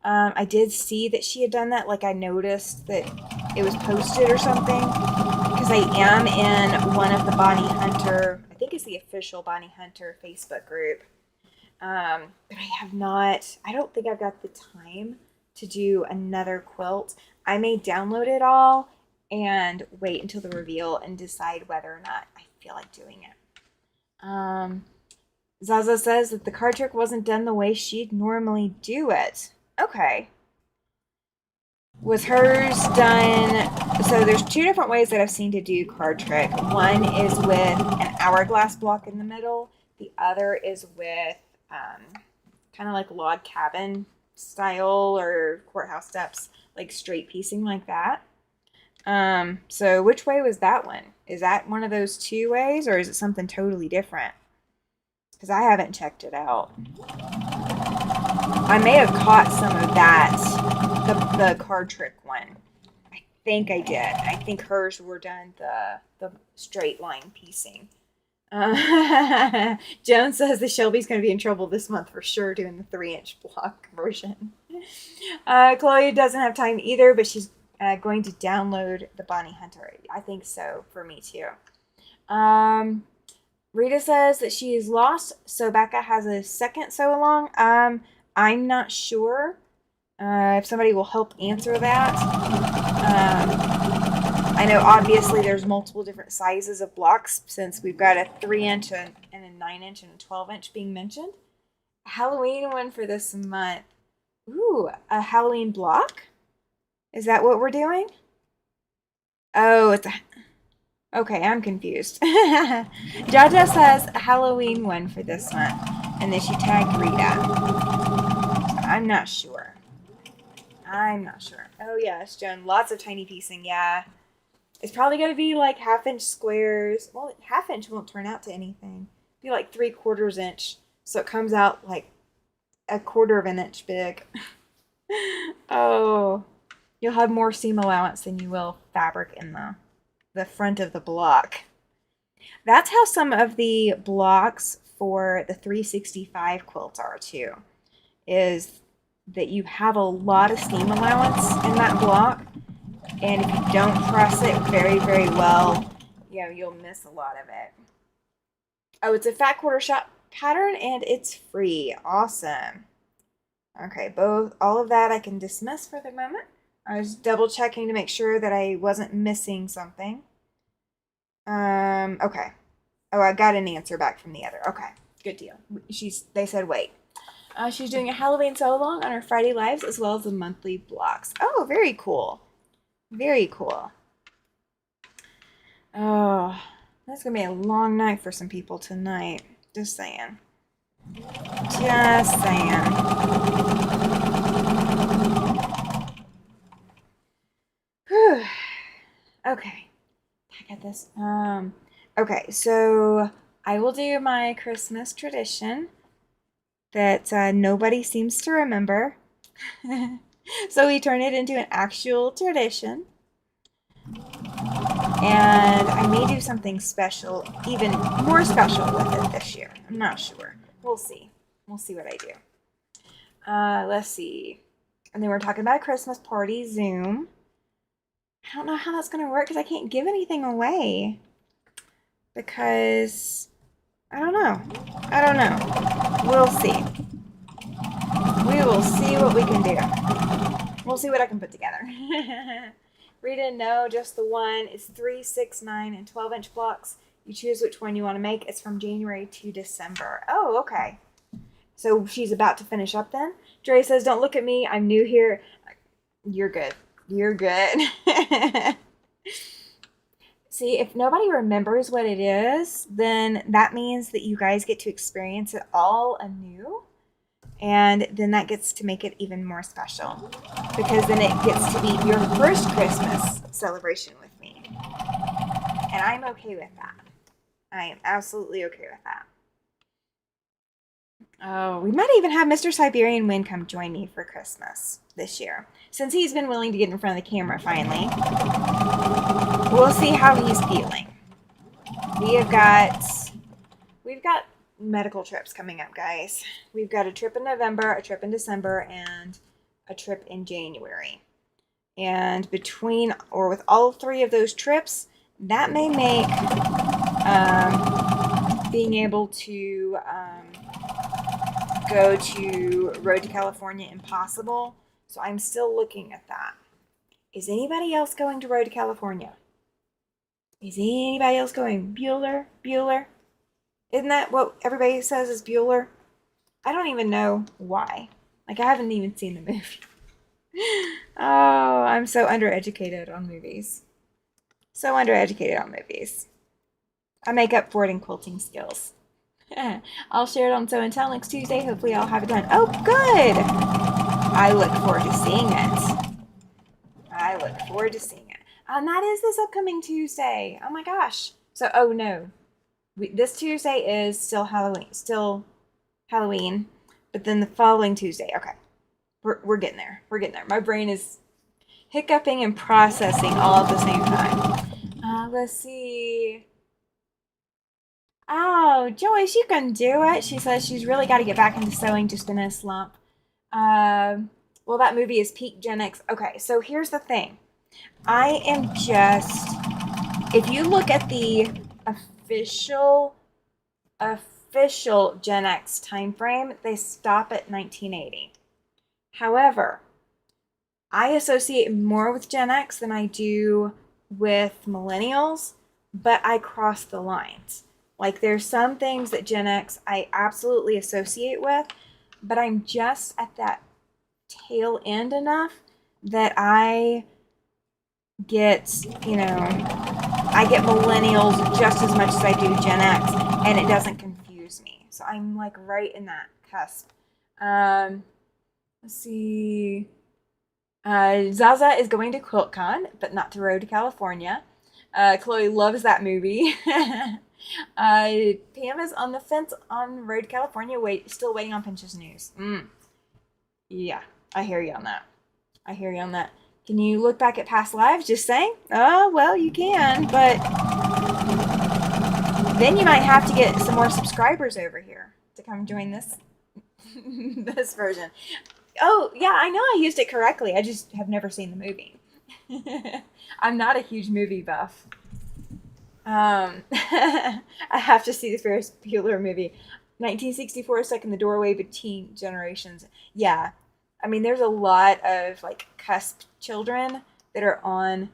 I did see that she had done that. Like, I noticed that it was posted or something, because I am in one of the Bonnie Hunter, I think it's the official Bonnie Hunter Facebook group. But I don't think I've got the time to do another quilt. I may download it all and wait until the reveal and decide whether or not I feel like doing it. Zaza says that the card trick wasn't done the way she'd normally do it. Okay. Was hers done? So there's 2 different ways that I've seen to do card trick. One is with an hourglass block in the middle. The other is with kind of like log cabin style or courthouse steps, like straight piecing like that. So which way was that one? Is that one of those 2 ways, or is it something totally different? Because I haven't checked it out. I may have caught some of that, the card trick one. I think I did. I think hers were done the straight line piecing. Joan says that Shelby's going to be in trouble this month for sure doing the 3-inch block version. Chloe doesn't have time either, but she's going to download the Bonnie Hunter. I think so for me too. Rita says that she is lost, so Becca has a second sew along. I'm not sure if somebody will help answer that. I know obviously there's multiple different sizes of blocks, since we've got a 3-inch and a 9-inch and a 12-inch being mentioned. A Halloween one for this month. Ooh, a Halloween block? Is that what we're doing? Oh, it's a... Okay, I'm confused. Jaja says a Halloween one for this month, and then she tagged Rita. I'm not sure. Oh yes, Joan, lots of tiny piecing, yeah. It's probably going to be like 1/2-inch squares. Well, 1/2 inch won't turn out to anything. It'll be like 3/4 inch, so it comes out like 1/4 of an inch big. Oh, you'll have more seam allowance than you will fabric in the front of the block. That's how some of the blocks for the 365 quilts are too, is that you have a lot of seam allowance in that block, and if you don't press it very, very well, you'll miss a lot of it. Oh, it's a fat quarter shot pattern, and it's free. Awesome. Okay, all of that I can dismiss for the moment. I was double checking to make sure that I wasn't missing something. Okay. Oh, I got an answer back from the other. Okay, good deal. They said wait. She's doing a Halloween sew-along on her Friday lives as well as the monthly blocks. Oh, very cool. Very cool. Oh, that's going to be a long night for some people tonight. Just saying. Just saying. Whew. Okay. I got this. Okay, so I will do my Christmas tradition that nobody seems to remember. So we turn it into an actual tradition. And I may do something special, even more special with it this year. I'm not sure. We'll see. We'll see what I do. Let's see. And then we're talking about a Christmas party, Zoom. I don't know how that's going to work because I can't give anything away. Because, I don't know. I don't know. We'll see. We will see what we can do. We'll see what I can put together. Rita, no, just the one. It's 3, 6, 9, and 12-inch blocks. You choose which one you want to make. It's from January to December. Oh, okay. So she's about to finish up then? Dre says, don't look at me. I'm new here. You're good. You're good. See, if nobody remembers what it is, then that means that you guys get to experience it all anew. And then that gets to make it even more special. Because then it gets to be your first Christmas celebration with me. And I'm okay with that. I am absolutely okay with that. Oh, we might even have Mr. Siberian Wind come join me for Christmas this year. Since he's been willing to get in front of the camera finally. We'll see how he's feeling. We've got medical trips coming up, guys. We've got a trip in November, a trip in December, and a trip in January. And between or with all 3 of those trips, that may make being able to go to Road to California impossible. So I'm still looking at that. Is anybody else going to Road to California? Is anybody else going? Bueller? Bueller? Isn't that what everybody says is Bueller? I don't even know why. Like, I haven't even seen the movie. Oh, I'm so undereducated on movies. So undereducated on movies. I make up for it in quilting skills. I'll share it on Sew and Tell next Tuesday. Hopefully I'll have it done. Oh, good! I look forward to seeing it. I look forward to seeing it. And that is this upcoming Tuesday. Oh my gosh. So, oh no. This Tuesday is still Halloween. But then the following Tuesday. Okay. We're getting there. We're getting there. My brain is hiccuping and processing all at the same time. Let's see. Oh, Joyce, you can do it. She says she's really got to get back into sewing, just been in a slump. Well, that movie is peak Gen X. Okay, so here's the thing. I am just, if you look at the official Gen X time frame, they stop at 1980. However, I associate more with Gen X than I do with millennials, but I cross the lines. Like, there's some things that Gen X I absolutely associate with, but I'm just at that tail end enough that I get, I get millennials just as much as I do Gen X, and it doesn't confuse me. So I'm like right in that cusp. Let's see. Zaza is going to QuiltCon, but not to Road to California. Chloe loves that movie. Pam is on the fence on Road to California, still waiting on Pinch's news. Yeah, I hear you on that. I hear you on that. Can you look back at past lives? Just saying. Oh, well, you can, but then you might have to get some more subscribers over here to come join this this version. Oh, yeah, I know I used it correctly. I just have never seen the movie. I'm not a huge movie buff. I have to see the Ferris Bueller movie. 1964, stuck in the doorway between generations. Yeah. I mean, there's a lot of, like, cusp children that are on...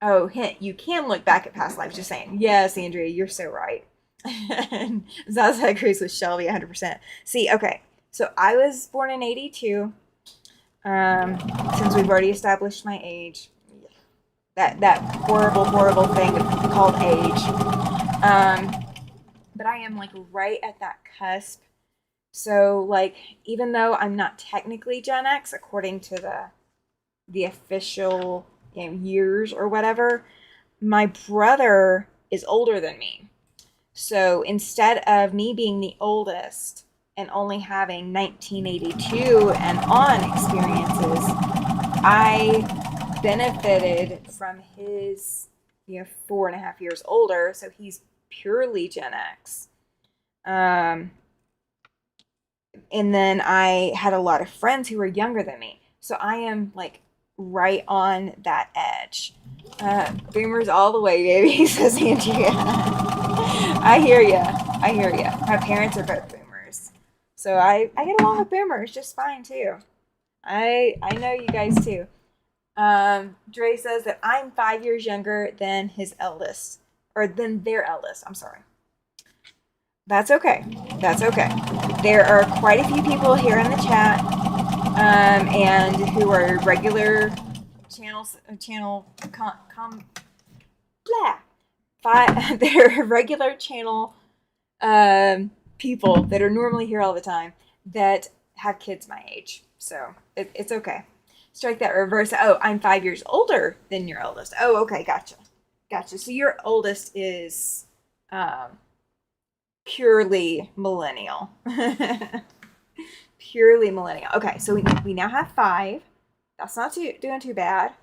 hint, you can look back at past lives, just saying. Yes, Andrea, you're so right. And Zaza agrees with Shelby 100%. See, okay, so I was born in 82. Since we've already established my age, that horrible thing called age. But I am like right at that cusp. So like, even though I'm not technically Gen X according to the official, years or whatever, my brother is older than me. So instead of me being the oldest and only having 1982 and on experiences, I benefited from his, 4.5 years older. So he's purely Gen X. And then I had a lot of friends who were younger than me. So I am like right on that edge. Boomers all the way, baby, says Andrea. I hear ya. I hear ya. My parents are both boomers. So I get along with boomers just fine too. I know you guys too. Dre says that I'm 5 years younger than his eldest, or than their eldest. I'm sorry. That's okay. That's okay. There are quite a few people here in the chat, and who are regular channel blah. They're regular channel people that are normally here all the time that have kids my age. So it's okay. Strike that reverse. Oh, I'm 5 years older than your oldest. Oh, okay, gotcha. So your oldest is purely millennial. Purely millennial. Okay, so we now have 5. That's not doing too bad.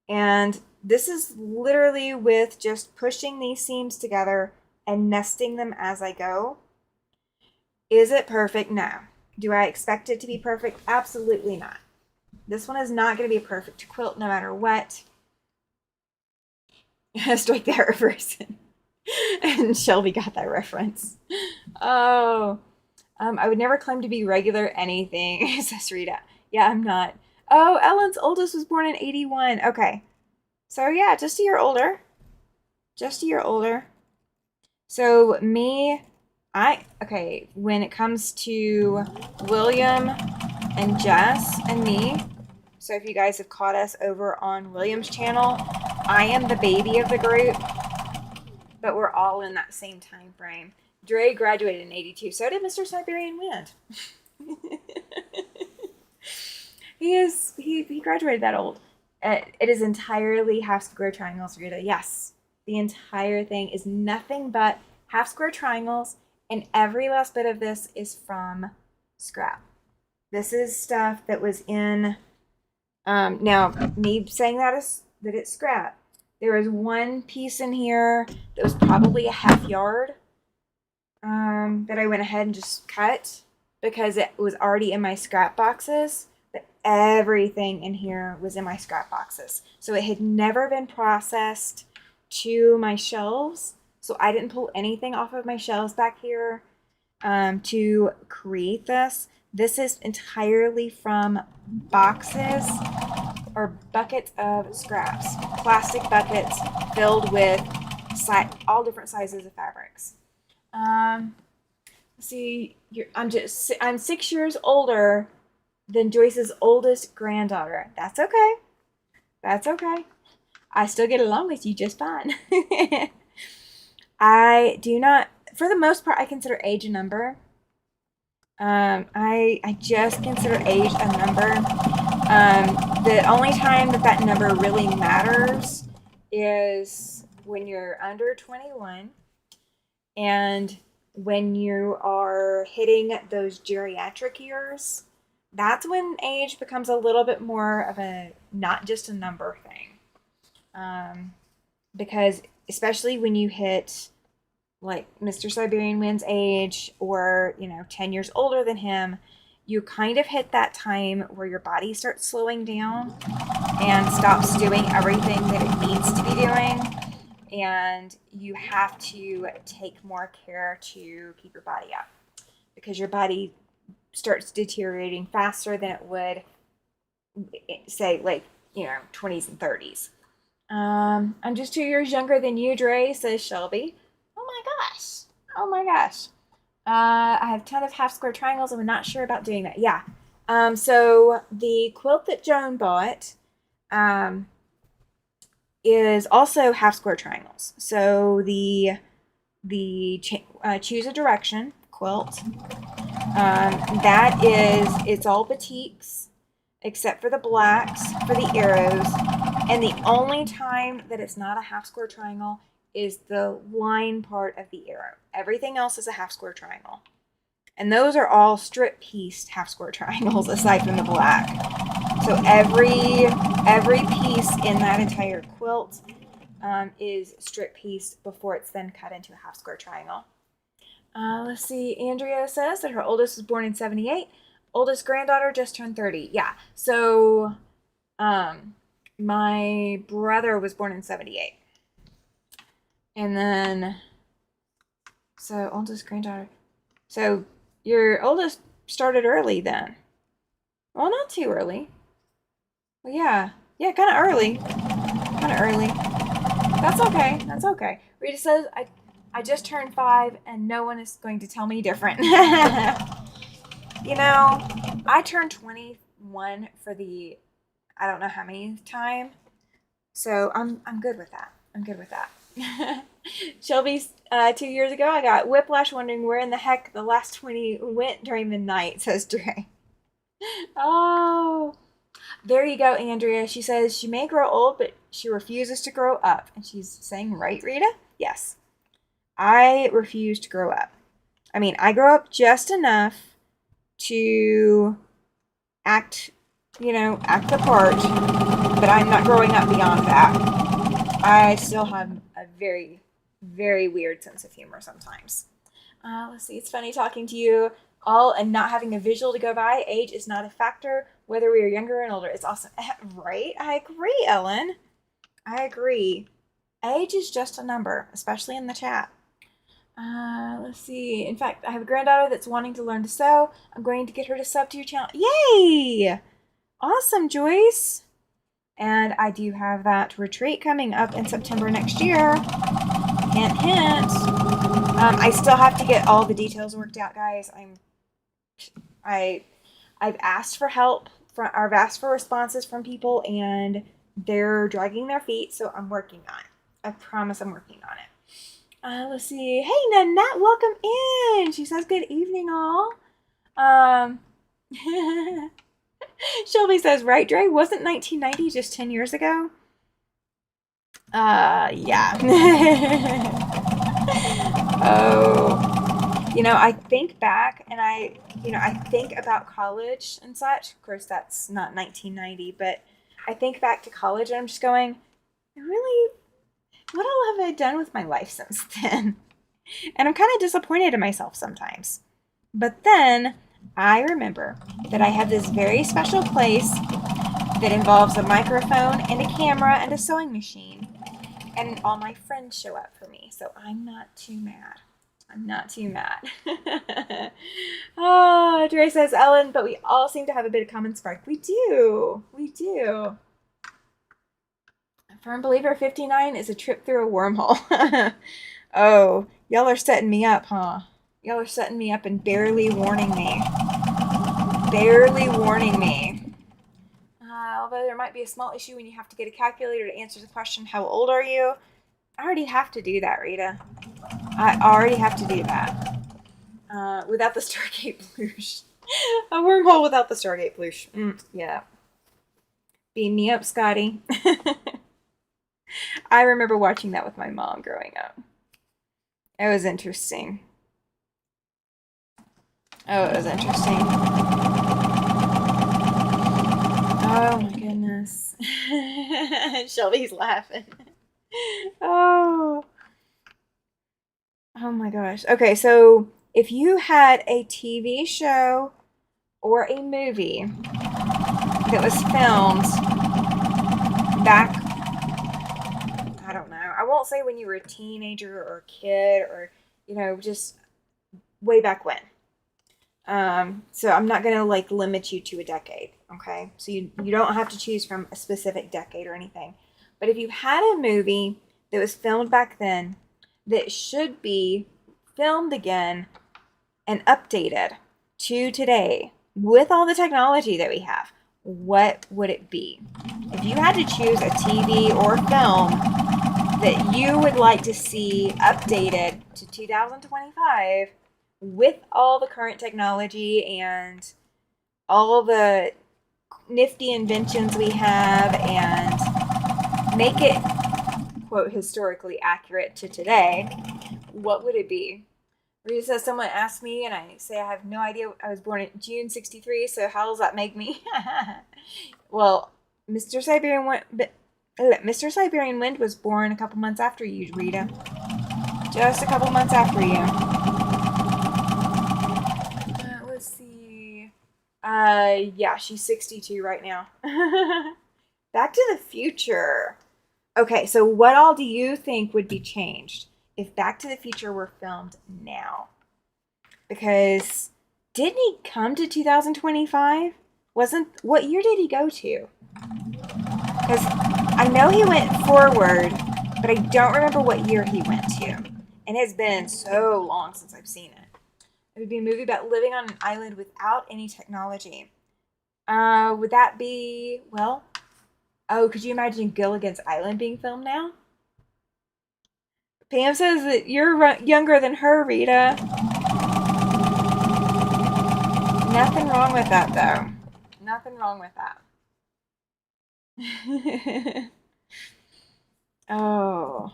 And this is literally with just pushing these seams together and nesting them as I go. Is it perfect? No. Do I expect it to be perfect? Absolutely not. This one is not going to be a perfect quilt no matter what. Strike that reverse. And Shelby got that reference. Oh. I would never claim to be regular anything, says Rita. Yeah, I'm not. Oh, Ellen's oldest was born in 81. Okay. So yeah, just a year older. Just a year older. So me, when it comes to William and Jess and me, so if you guys have caught us over on William's channel, I am the baby of the group, but we're all in that same time frame. Dre graduated in 82. So did Mr. Siberian Wind. He graduated that old. It is entirely half square triangles, Rita. Yes. The entire thing is nothing but half square triangles, and every last bit of this is from scrap. This is stuff that was in now me saying that it's scrap. There was one piece in here that was probably a half yard that I went ahead and just cut because it was already in my scrap boxes. But everything in here was in my scrap boxes. So it had never been processed to my shelves. So I didn't pull anything off of my shelves back here to create this. This is entirely from boxes or buckets of scraps, plastic buckets filled with all different sizes of fabrics. See, I'm 6 years older than Joyce's oldest granddaughter. That's okay. That's okay. I still get along with you just fine. I do not, for the most part, I consider age a number. I just consider age a number. The only time that number really matters is when you're under 21 and when you are hitting those geriatric years. That's when age becomes a little bit more of a not just a number thing. Because especially when you hit like Mr. Siberian Wind's age or, 10 years older than him, you kind of hit that time where your body starts slowing down and stops doing everything that it needs to be doing. And you have to take more care to keep your body up because your body starts deteriorating faster than it would, say, 20s and 30s. I'm just 2 years younger than you, Dre, says Shelby. Oh my gosh. Oh my gosh. I have a ton of half square triangles. I'm not sure about doing that. Yeah. So the quilt that Joan bought is also half square triangles. So the choose a direction quilt. That is, it's all batiks except for the blacks for the arrows. And the only time that it's not a half square triangle is the line part of the arrow. Everything else is a half square triangle. And those are all strip pieced half square triangles aside from the black. So every piece in that entire quilt is strip pieced before it's then cut into a half square triangle. Let's see. Andrea says that her oldest was born in 78. Oldest granddaughter just turned 30. Yeah. So my brother was born in 78. And then, so oldest granddaughter. So your oldest started early then. Well, not too early. Well, yeah. Yeah, kind of early. Kind of early. That's okay. That's okay. Rita says, I just turned 5 and no one is going to tell me different. You know, I turned 21 for the, I don't know how many time. So I'm good with that. I'm good with that. Shelby, 2 years ago, I got whiplash wondering where in the heck the last 20 went during the night, says Dre. Oh, there you go, Andrea. She says she may grow old, but she refuses to grow up. And she's saying, right, Rita? Yes. I refuse to grow up. I mean, I grow up just enough to act the part, but I'm not growing up beyond that. I still have a very, very weird sense of humor sometimes. Let's see. It's funny talking to you all and not having a visual to go by. Age is not a factor, whether we are younger and older. It's awesome. Right? I agree, Ellen. I agree. Age is just a number, especially in the chat. Let's see. In fact, I have a granddaughter that's wanting to learn to sew. I'm going to get her to sub to your channel. Yay! Awesome, Joyce. And I do have that retreat coming up in September next year. Hint, hint. I still have to get all the details worked out, guys. I've asked for help. I've asked for responses from people, and they're dragging their feet. So I'm working on it. I promise I'm working on it. Let's see. Hey, Nanette, welcome in. She says, good evening, all. Shelby says, right, Dre? Wasn't 1990 just 10 years ago? Yeah. Oh. I think back and I think about college and such. Of course, that's not 1990, but I think back to college and I'm just going, what all have I done with my life since then? And I'm kind of disappointed in myself sometimes. But then I remember that I have this very special place that involves a microphone and a camera and a sewing machine. And all my friends show up for me. So I'm not too mad. I'm not too mad. Oh, Dre says, Ellen, but we all seem to have a bit of common spark. We do. We do. A firm believer 59 is a trip through a wormhole. Oh, y'all are setting me up, huh? Y'all are setting me up and barely warning me. Barely warning me. Although there might be a small issue when you have to get a calculator to answer the question, how old are you? I already have to do that, Rita. I already have to do that. Without the Stargate Ploosh. A wormhole without the Stargate Ploosh. Yeah. Beam me up, Scotty. I remember watching that with my mom growing up. It was interesting. Oh, it was interesting. Oh my goodness. Shelby's laughing. Oh my gosh. Okay, so if you had a TV show or a movie that was filmed back, I don't know, I won't say when you were a teenager or a kid or, just way back when. So I'm not going to limit you to a decade. Okay. So you don't have to choose from a specific decade or anything, but if you had a movie that was filmed back then that should be filmed again and updated to today with all the technology that we have, what would it be? If you had to choose a TV or film that you would like to see updated to 2025 with all the current technology and all the nifty inventions we have, and make it, quote, historically accurate to today, what would it be? Rita says, someone asked me, and I say I have no idea. I was born in June 63, so how does that make me? Well, Mr. Siberian Wind was born a couple months after you, Rita. Just a couple months after you. Let's see. Yeah, she's 62 right now. Back to the Future. Okay, so what all do you think would be changed if Back to the Future were filmed now? Because didn't he come to 2025? What year did he go to? Because I know he went forward, but I don't remember what year he went to. And it's been so long since I've seen it. It would be a movie about living on an island without any technology. Would that be, well, oh, could you imagine Gilligan's Island being filmed now? Pam says that you're younger than her, Rita. Nothing wrong with that, though. Nothing wrong with that. Oh.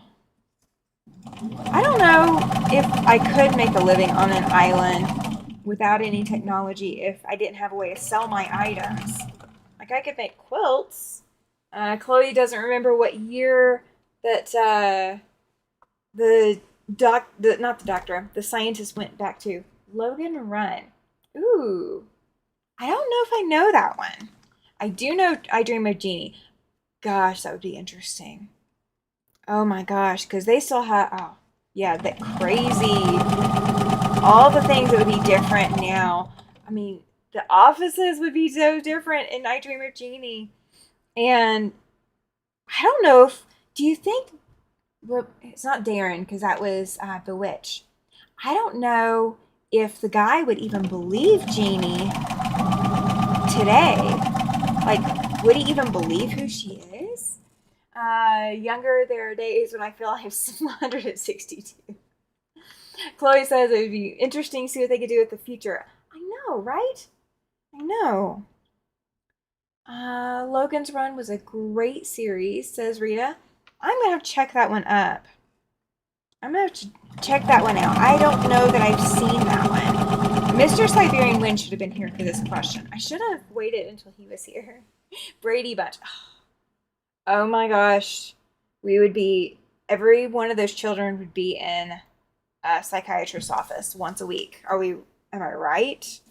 I don't know if I could make a living on an island without any technology if I didn't have a way to sell my items. Like, I could make quilts. Chloe doesn't remember what year that the scientist went back to. Logan Run. Ooh. I don't know if I know that one. I do know I Dream of Jeannie. Gosh, that would be interesting. Oh my gosh, because they still have, oh, yeah, that crazy, all the things that would be different now. I mean, the offices would be so different in I Dream of Jeannie. And I don't know if, do you think, well, it's not Darren, because that was Bewitched. I don't know if the guy would even believe Jeannie today. Like, would he even believe who she is? Younger, there are days when I feel I'm 162. Chloe says it would be interesting to see what they could do with the future. I know, right? I know. Logan's Run was a great series, says Rita. I'm going to have to check that one up. I'm going to have to check that one out. I don't know that I've seen that one. Mr. Siberian Wind should have been here for this question. I should have waited until he was here. Brady Bunch. Oh my gosh. We would be, every one of those children would be in a psychiatrist's office once a week. Am I right?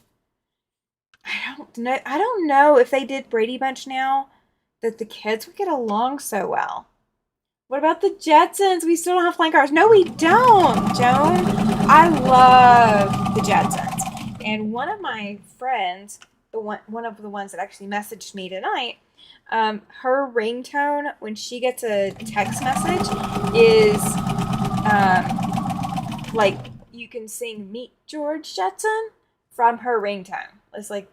I don't know if they did Brady Bunch now that the kids would get along so well. What about the Jetsons? We still don't have flying cars. No, we don't, Joan. I love the Jetsons. And one of my friends, one of the ones that actually messaged me tonight, her ringtone when she gets a text message is like you can sing "Meet George Jetson" from her ringtone. It's like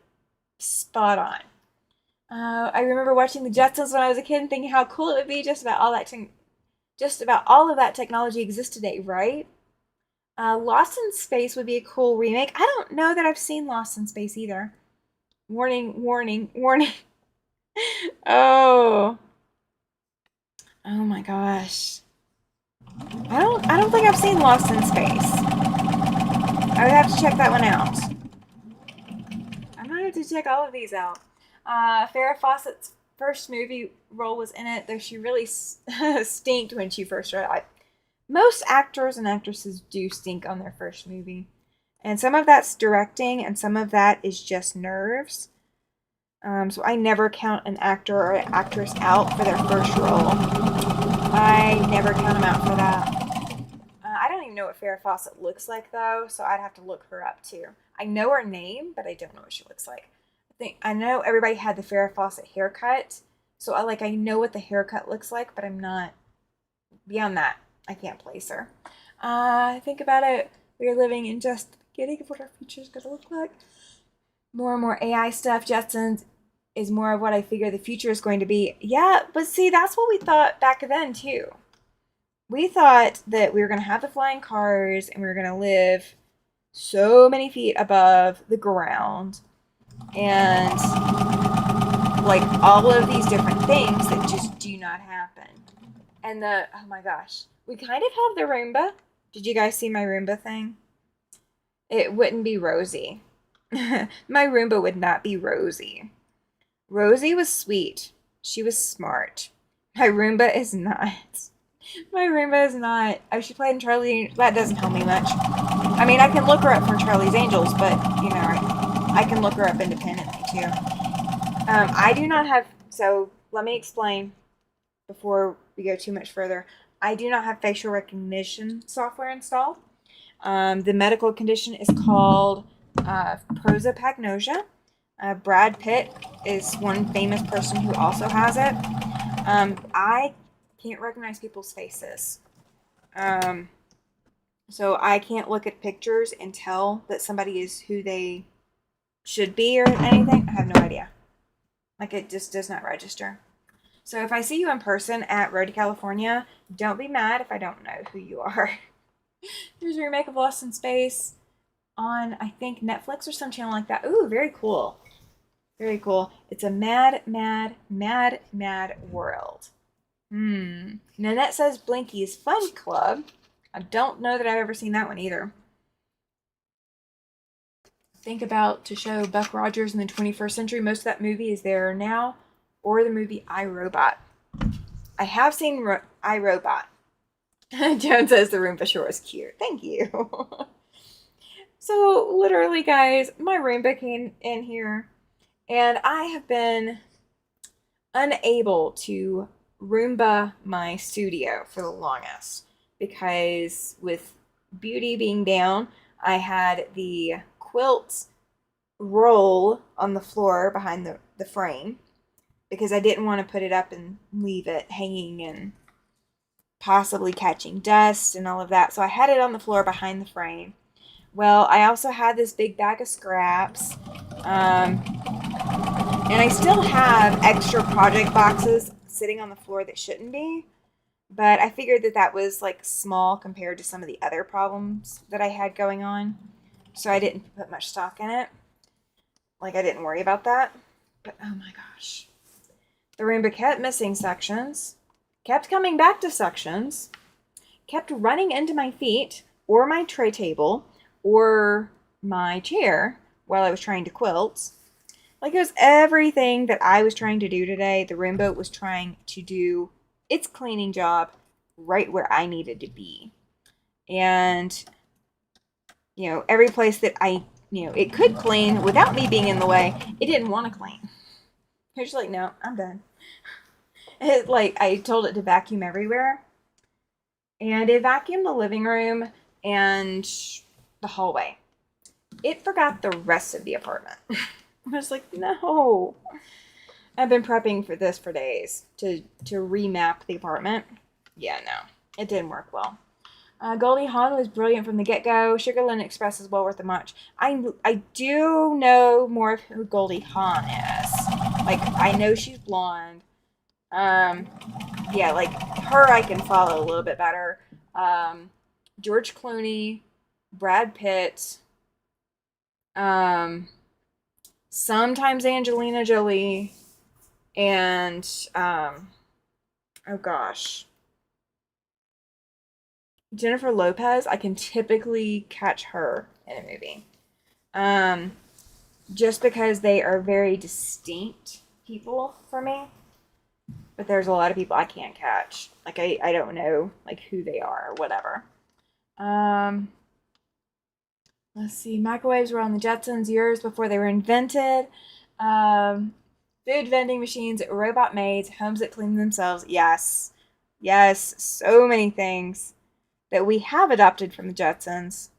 spot on. I remember watching the Jetsons when I was a kid and thinking how cool it would be just about all of that technology exists today, right? Lost in Space would be a cool remake. I don't know that I've seen Lost in Space either. Warning, warning, warning. Oh my gosh. I don't think I've seen Lost in Space. I would have to check that one out. I'm gonna have to check all of these out. Farrah Fawcett's first movie role was in it, though she really stinked when she first started. Most actors and actresses do stink on their first movie. And some of that's directing, and some of that is just nerves. So I never count an actor or an actress out for their first role. I never count them out for that. I don't even know what Farrah Fawcett looks like, though, so I'd have to look her up, too. I know her name, but I don't know what she looks like. I know everybody had the Farrah Fawcett haircut, so I know what the haircut looks like, but I'm not, beyond that, I can't place her. Think about it. We are living in just the beginning of what our future is going to look like. More and more AI stuff. Jetsons is more of what I figure the future is going to be. Yeah, but see, that's what we thought back then, too. We thought that we were going to have the flying cars and we were going to live so many feet above the ground and like all of these different things that just do not happen. And oh my gosh, we kind of have the Roomba. Did you guys see my Roomba thing? It wouldn't be Rosie. My Roomba would not be Rosie. Rosie was sweet. She was smart. My Roomba is not. My Roomba is not. Oh, she played in Charlie. That doesn't help me much. I mean, I can look her up for Charlie's Angels, but, you know, I can look her up independently, too. I do not have... So, let me explain before we go too much further. I do not have facial recognition software installed. The medical condition is called prosopagnosia. Brad Pitt is one famous person who also has it. I can't recognize people's faces. So I can't look at pictures and tell that somebody is who they should be or anything. I have no idea. Like, it just does not register. So if I see you in person at Road to California, don't be mad if I don't know who you are. There's a remake of Lost in Space on, I think, Netflix or some channel like that. Ooh, very cool. Very cool. It's a mad, mad, mad, mad world. Nanette says Blinky's Fun Club. I don't know that I've ever seen that one either. Think about to show Buck Rogers in the 21st century. Most of that movie is there now. Or the movie I, Robot. I have seen I, Robot. Joan says the Roomba sure is cute. Thank you. So, literally, guys, my Roomba came in here. And I have been unable to Roomba my studio for the longest. Because with Beauty being down, I had the quilt roll on the floor behind the frame. Because I didn't want to put it up and leave it hanging and possibly catching dust and all of that. So I had it on the floor behind the frame. Well, I also had this big bag of scraps. And I still have extra project boxes sitting on the floor that shouldn't be. But I figured that that was like small compared to some of the other problems that I had going on. So I didn't put much stock in it. Like, I didn't worry about that. But oh my gosh. The Roomba kept missing sections, kept coming back to sections, kept running into my feet or my tray table or my chair while I was trying to quilt. Like, it was everything that I was trying to do today. The Roomba was trying to do its cleaning job right where I needed to be. And, you know, every place that it could clean without me being in the way, it didn't want to clean. It was like, no, I'm done. I told it to vacuum everywhere. And it vacuumed the living room and the hallway. It forgot the rest of the apartment. I was like, no. I've been prepping for this for days to remap the apartment. Yeah, no, it didn't work well. Goldie Hawn was brilliant from the get-go. Sugarland Express is well worth the watch. I do know more of who Goldie Hawn is. Like, I know she's blonde. Yeah, like, her I can follow a little bit better. George Clooney, Brad Pitt, sometimes Angelina Jolie, and, oh gosh. Jennifer Lopez, I can typically catch her in a movie. Just because they are very distinct people for me. But there's a lot of people I can't catch. Like, I don't know, like, who they are or whatever. Let's see. Microwaves were on the Jetsons years before they were invented. Food vending machines, robot maids, homes that clean themselves. Yes. Yes. So many things that we have adopted from the Jetsons.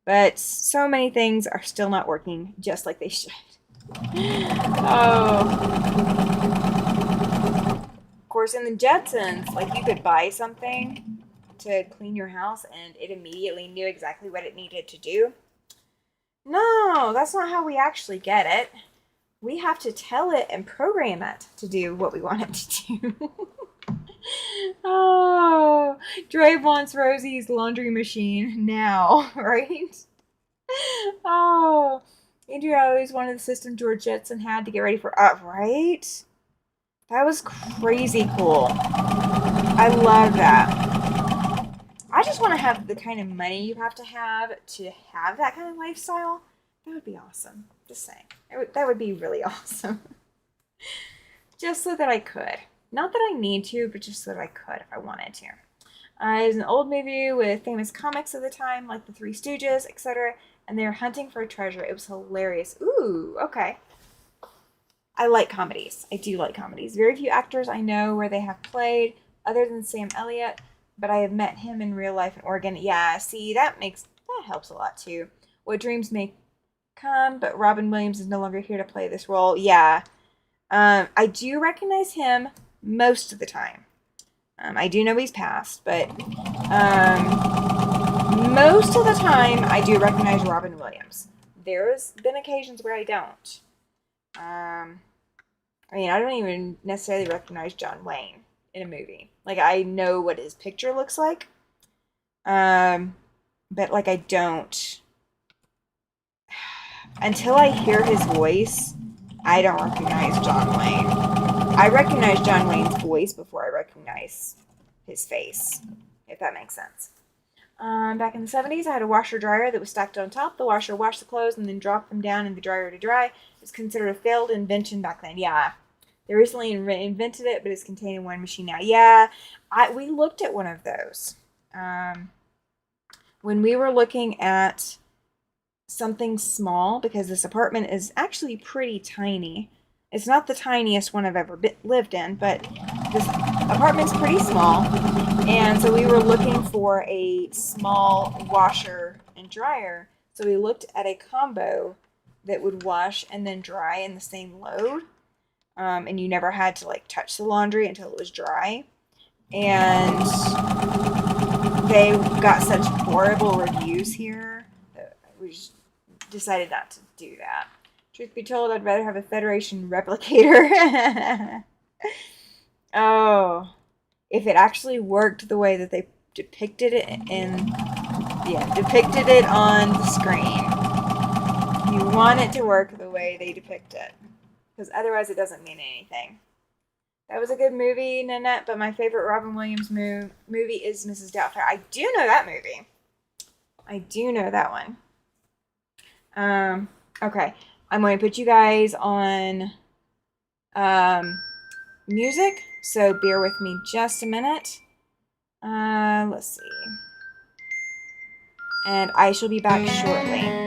But so many things are still not working just like they should. Oh. Of course, in the Jetsons, like, you could buy something to clean your house and it immediately knew exactly what it needed to do. No, that's not how we actually get it. We have to tell it and program it to do what we want it to do. Oh, Dre wants Rosie's laundry machine now, right? Oh, Andrea always wanted the system George Jetson had to get ready for right? That was crazy cool. I love that. I just want to have the kind of money you have to have that kind of lifestyle. That would be awesome. Just saying. That would be really awesome. Just so that I could. Not that I need to, but just so that I could if I wanted to. It was an old movie with famous comics of the time, like the Three Stooges, etc. And they were hunting for a treasure. It was hilarious. Ooh, okay. I like comedies. I do like comedies. Very few actors I know where they have played, other than Sam Elliott, but I have met him in real life in Oregon. Yeah, see, that helps a lot too. What dreams may come, but Robin Williams is no longer here to play this role. Yeah. I do recognize him most of the time. I do know he's passed, but most of the time I do recognize Robin Williams. There's been occasions where I don't. I don't even necessarily recognize John Wayne in a movie. Like, I know what his picture looks like. But, like, I don't. Until I hear his voice, I don't recognize John Wayne. I recognize John Wayne's voice before I recognize his face, if that makes sense. Back in the 70s, I had a washer-dryer that was stacked on top. The washer washed the clothes and then dropped them down in the dryer to dry. It was considered a failed invention back then. Yeah, they recently invented it, but it's contained in one machine now. Yeah, we looked at one of those. When we were looking at something small, because this apartment is actually pretty tiny. It's not the tiniest one I've ever lived in, but this apartment's pretty small. And so we were looking for a small washer and dryer. So we looked at a combo that would wash and then dry in the same load. And you never had to like touch the laundry until it was dry. And they got such horrible reviews here that we just decided not to do that. Truth be told, I'd rather have a Federation replicator. Oh, if it actually worked the way that they depicted it depicted it on the screen. You want it to work the way they depict it, because otherwise it doesn't mean anything. That was a good movie, Nanette, but my favorite Robin Williams movie is Mrs. Doubtfire. I do know that movie. I do know that one. Okay. I'm going to put you guys on music, so bear with me just a minute. Let's see. And I shall be back shortly.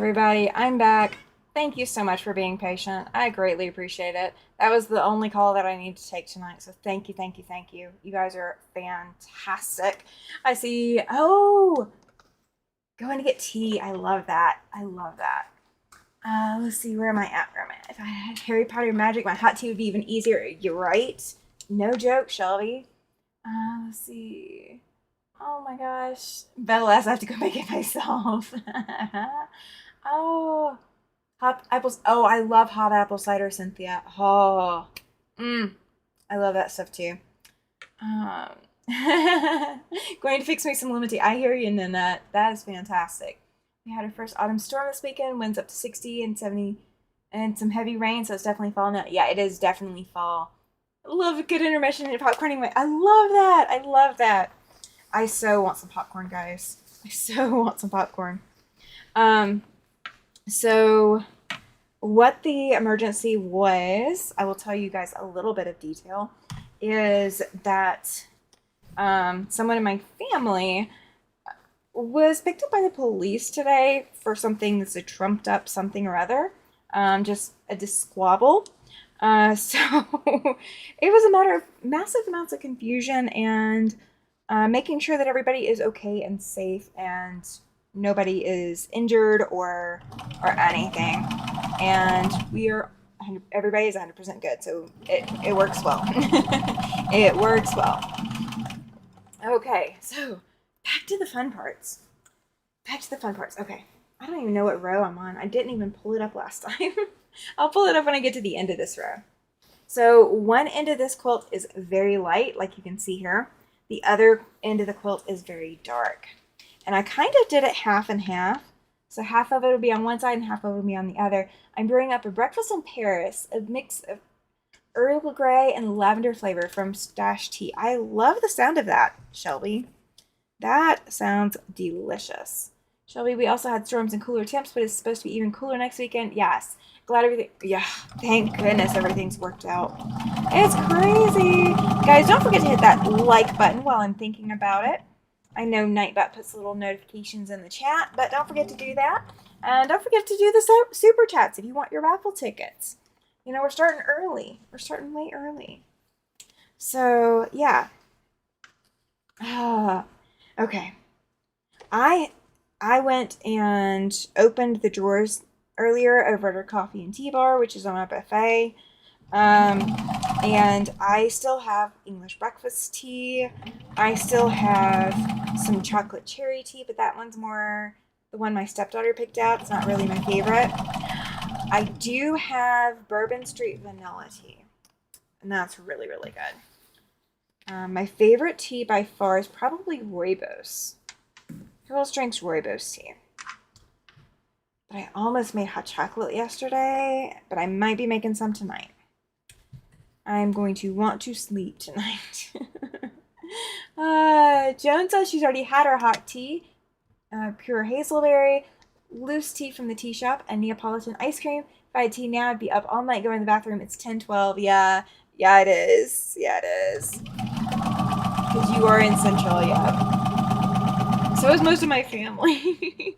everybody. I'm back. Thank you so much for being patient. I greatly appreciate it. That was the only call that I need to take tonight. So thank you, thank you, thank you. You guys are fantastic. I see. Oh, going to get tea. I love that. I love that. Let's see. Where am I at? Where am I at? If I had Harry Potter magic, my hot tea would be even easier. You're right. No joke, Shelby. Let's see. Oh my gosh. Bella's, I have to go make it myself. Oh, hot apples. Oh, I love hot apple cider, Cynthia. Oh, I love that stuff too. Um, going to fix me some lemon tea. I hear you, Nanette. That is fantastic. We had our first autumn storm this weekend. Winds up to 60 and 70 and some heavy rain, so it's definitely fall now. Yeah, it is definitely fall. I love a good intermission and popcorning. I love that. I love that. I so want some popcorn, guys. I so want some popcorn. So what the emergency was, I will tell you guys a little bit of detail, is that someone in my family was picked up by the police today for something that's a trumped up something or other, just a squabble. So it was a matter of massive amounts of confusion and making sure that everybody is okay and safe and nobody is injured or anything. And everybody is 100% good, so it works well. It works well. Okay, so back to the fun parts. Okay, I don't even know what row I'm on. I didn't even pull it up last time. I'll pull it up when I get to the end of this row. So one end of this quilt is very light, like you can see here. The other end of the quilt is very dark. And I kind of did it half and half. So half of it will be on one side and half of it will be on the other. I'm brewing up a breakfast in Paris, a mix of Earl Grey and lavender flavor from Stash Tea. I love the sound of that, Shelby. That sounds delicious. Shelby, we also had storms and cooler temps, but it's supposed to be even cooler next weekend. Yes. Glad everything, yeah, thank goodness everything's worked out. It's crazy. Guys, don't forget to hit that like button while I'm thinking about it. I know Nightbot puts little notifications in the chat, but don't forget to do that. And don't forget to do the super chats if you want your raffle tickets. You know, we're starting early. We're starting way early. So, yeah. Okay. I went and opened the drawers earlier over at our coffee and tea bar, which is on our buffet. And I still have English breakfast tea. I still have some chocolate cherry tea, but that one's more the one my stepdaughter picked out. It's not really my favorite. I do have Bourbon Street vanilla tea, and that's really, really good. My favorite tea by far is probably Rooibos. Who else drinks Rooibos tea? But I almost made hot chocolate yesterday, but I might be making some tonight. I'm going to want to sleep tonight. Joan says she's already had her hot tea. Pure hazelberry, loose tea from the tea shop, and Neapolitan ice cream. If I had tea now, I'd be up all night going to the bathroom. It's 10:12. Yeah, it is. Yeah, it is. Because you are in Central, yeah. So is most of my family.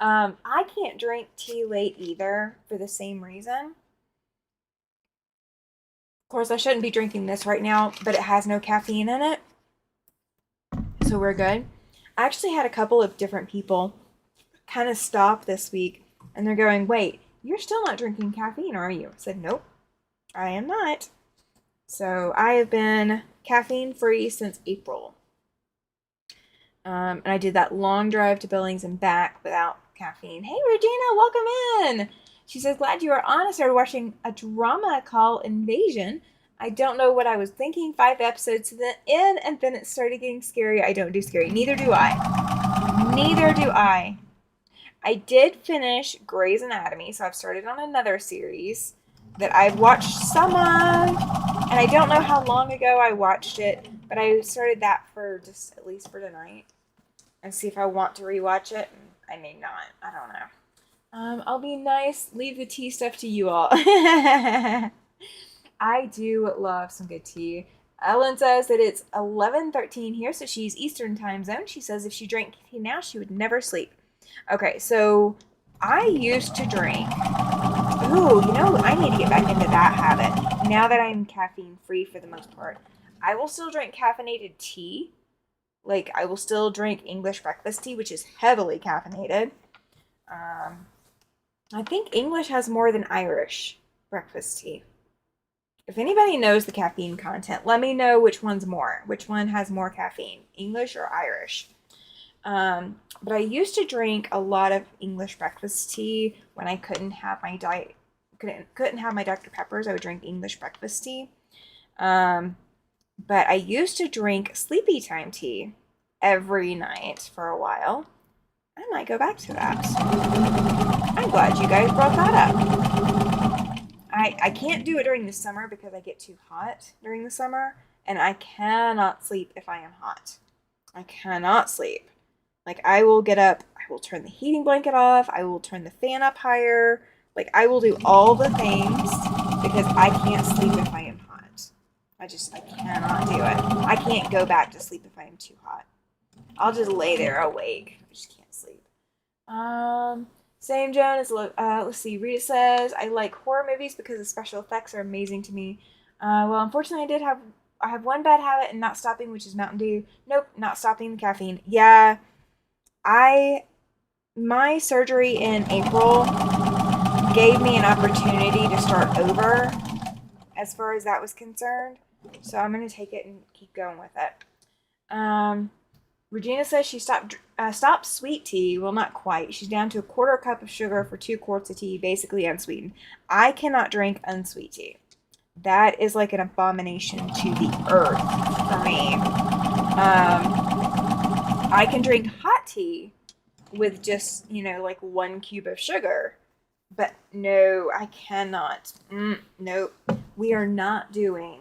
I can't drink tea late either for the same reason. Of course, I shouldn't be drinking this right now, but it has no caffeine in it. So we're good. I actually had a couple of different people kind of stop this week, and they're going, wait, you're still not drinking caffeine, are you? I said, nope, I am not. So I have been caffeine-free since April. And I did that long drive to Billings and back without caffeine. Hey, Regina, welcome in. She says, glad you are on. I started watching a drama called Invasion. I don't know what I was thinking. 5 episodes in, and then it started getting scary. I don't do scary. Neither do I. Neither do I. I did finish Grey's Anatomy, so I've started on another series that I've watched some of, and I don't know how long ago I watched it, but I started that for just at least for tonight, and see if I want to rewatch it. I may not. I don't know. I'll be nice. Leave the tea stuff to you all. I do love some good tea. Ellen says that it's 11:13 here, so she's Eastern time zone. She says if she drank tea now, she would never sleep. Okay, so I used to drink. Ooh, I need to get back into that habit. Now that I'm caffeine free for the most part, I will still drink caffeinated tea. Like, I will still drink English breakfast tea, which is heavily caffeinated. Um, I think English has more than Irish breakfast tea. If anybody knows the caffeine content, let me know which one's more. Which one has more caffeine, English or Irish? But I used to drink a lot of English breakfast tea when I couldn't have my couldn't have my Dr. Peppers. I would drink English breakfast tea. But I used to drink sleepy time tea every night for a while. I might go back to that. I'm glad you guys brought that up. I can't do it during the summer because I get too hot during the summer, and I cannot sleep if I am hot. I cannot sleep. Like, I will get up, I will turn the heating blanket off, I will turn the fan up higher. Like, I will do all the things because I can't sleep if I am hot. I cannot do it. I can't go back to sleep if I am too hot. I'll just lay there awake. I just can't sleep. Same Joan as, let's see, Rita says, I like horror movies because the special effects are amazing to me. Well, unfortunately, I have one bad habit in not stopping, which is Mountain Dew. Nope, not stopping the caffeine. Yeah, my surgery in April gave me an opportunity to start over as far as that was concerned. So I'm going to take it and keep going with it. Regina says she stopped sweet tea. Well, not quite. She's down to a quarter cup of sugar for 2 quarts of tea, basically unsweetened. I cannot drink unsweet tea. That is like an abomination to the earth for me. I can drink hot tea with just, like 1 cube of sugar. But no, I cannot. Nope. We are not doing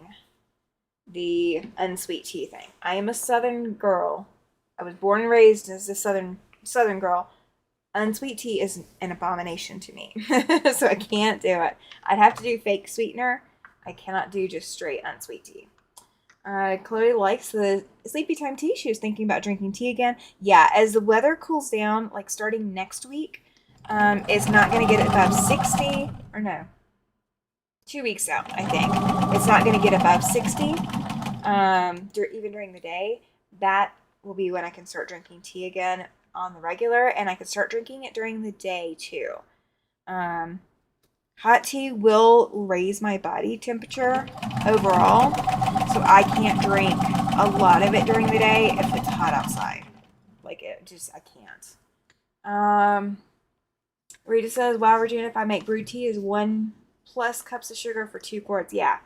the unsweet tea thing. I am a Southern girl. I was born and raised as a Southern girl. Unsweet tea is an abomination to me. So I can't do it. I'd have to do fake sweetener. I cannot do just straight unsweet tea. Chloe likes the sleepy time tea. She was thinking about drinking tea again. Yeah, as the weather cools down, like starting next week, it's not going to get above 60, or no, 2 weeks out, I think. It's not going to get above 60, even during the day. That will be when I can start drinking tea again on the regular, and I can start drinking it during the day too. Hot tea will raise my body temperature overall, so I can't drink a lot of it during the day if it's hot outside. Like, I can't. Rita says, wow, Regina, if I make brewed tea is 1+ cups of sugar for 2 quarts. Yeah.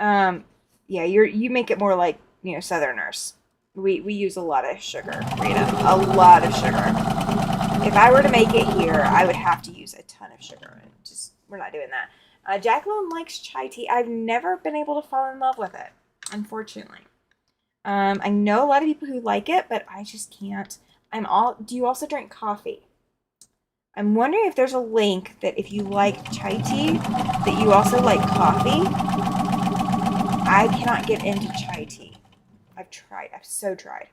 Yeah, you make it more like, Southerners. We use a lot of sugar, Rita. A lot of sugar. If I were to make it here, I would have to use a ton of sugar. We're not doing that. Jacqueline likes chai tea. I've never been able to fall in love with it, unfortunately. I know a lot of people who like it, but I just can't. Do you also drink coffee? I'm wondering if there's a link that if you like chai tea, that you also like coffee. I cannot get into chai tea. I've tried. I've so tried.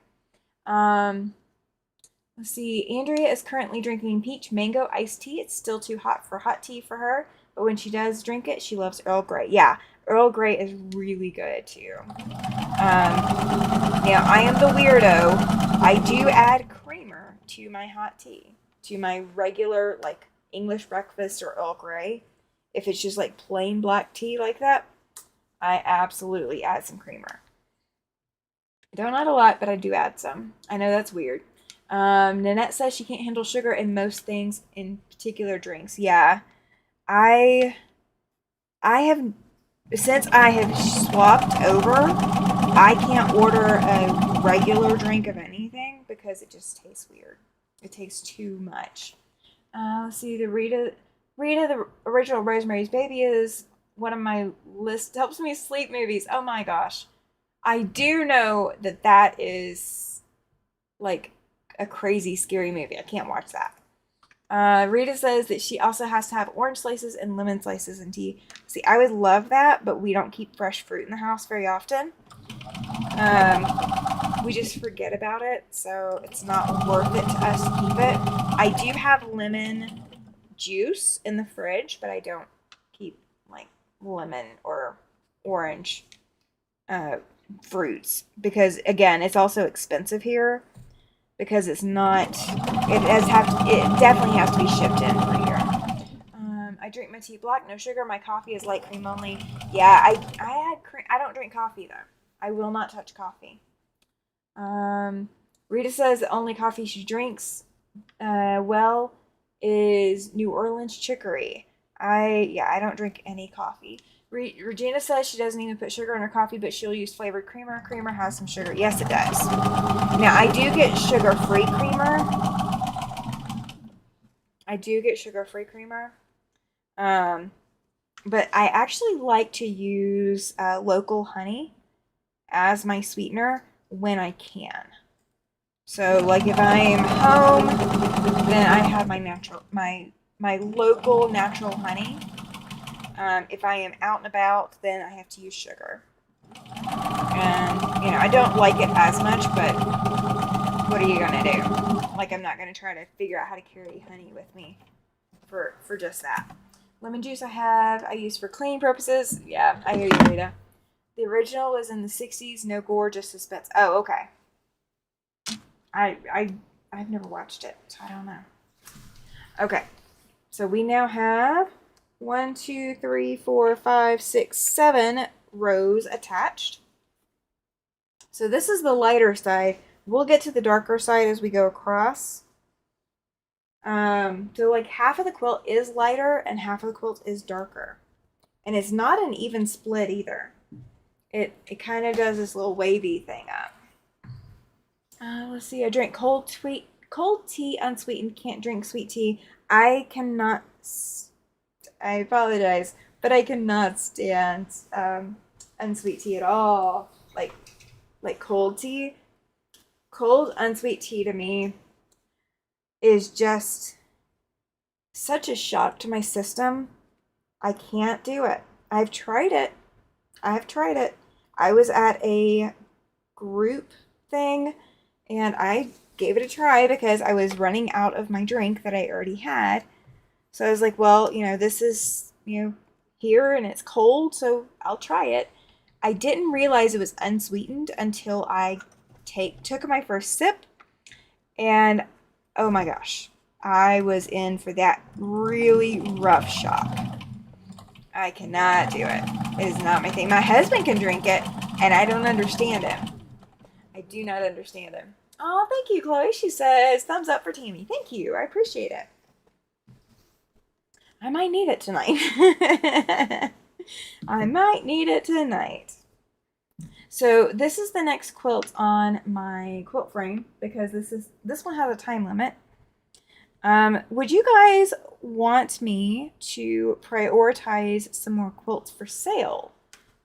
Let's see. Andrea is currently drinking peach mango iced tea. It's still too hot for hot tea for her, but when she does drink it, she loves Earl Grey. Yeah, Earl Grey is really good too. Now, I am the weirdo. I do add creamer to my hot tea, to my regular, like, English breakfast or Earl Grey. If it's just like plain black tea like that, I absolutely add some creamer. I don't add a lot, but I do add some. I know that's weird. Nanette says she can't handle sugar in most things, in particular drinks. Yeah. I have, since I have swapped over, I can't order a regular drink of anything because it just tastes weird. It tastes too much. Let's see, the Rita, the original Rosemary's Baby is one of my list, helps me sleep movies. Oh my gosh. I do know that is like a crazy, scary movie. I can't watch that. Rita says that she also has to have orange slices and lemon slices in tea. See, I would love that, but we don't keep fresh fruit in the house very often. we just forget about it, so it's not worth it to us to keep it. I do have lemon juice in the fridge, but I don't keep like lemon or orange fruits because again, it's also expensive here because it's not. It definitely has to be shipped in for here. I drink my tea black, no sugar. My coffee is light cream only. Yeah, I had cream. I don't drink coffee though. I will not touch coffee. Rita says the only coffee she drinks is New Orleans chicory. I don't drink any coffee. Regina says she doesn't even put sugar in her coffee, but she'll use flavored creamer. Creamer has some sugar. Yes, it does. Now, I do get sugar-free creamer. But I actually like to use local honey as my sweetener when I can. So, like if I am home, then I have my local natural honey. If I am out and about, then I have to use sugar. And, I don't like it as much, but what are you going to do? Like, I'm not going to try to figure out how to carry honey with me for just that. Lemon juice I use for cleaning purposes. Yeah, I hear you, Rita. The original was in the 60s, no gore, just suspense. Oh, okay. I've never watched it, so I don't know. Okay, so we now have 1, 2, 3, 4, 5, 6, 7 rows attached. So this is the lighter side. We'll get to the darker side as we go across. So like half of the quilt is lighter and half of the quilt is darker. And it's not an even split either. It kind of does this little wavy thing up. Let's see. I drink cold tea unsweetened. Can't drink sweet tea. I cannot. I apologize, but I cannot stand unsweet tea at all. Like cold tea. Cold unsweet tea to me is just such a shock to my system. I can't do it. I've tried it. I was at a group thing and I gave it a try because I was running out of my drink that I already had. So I was like, well, this is, here and it's cold, so I'll try it. I didn't realize it was unsweetened until I took my first sip, and oh my gosh, I was in for that really rough shock. I cannot do it. It is not my thing. My husband can drink it, and I don't understand him. I do not understand him. Oh, thank you, Chloe. She says, thumbs up for Tammy. Thank you. I appreciate it. I might need it tonight. I might need it tonight. So this is the next quilt on my quilt frame because this one has a time limit. Would you guys want me to prioritize some more quilts for sale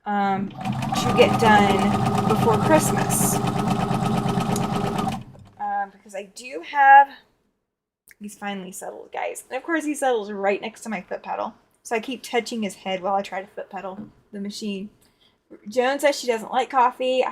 to get done before Christmas? Because I do have... He's finally settled, guys. And of course he settles right next to my foot pedal. So I keep touching his head while I try to foot pedal the machine. Joan says she doesn't like coffee.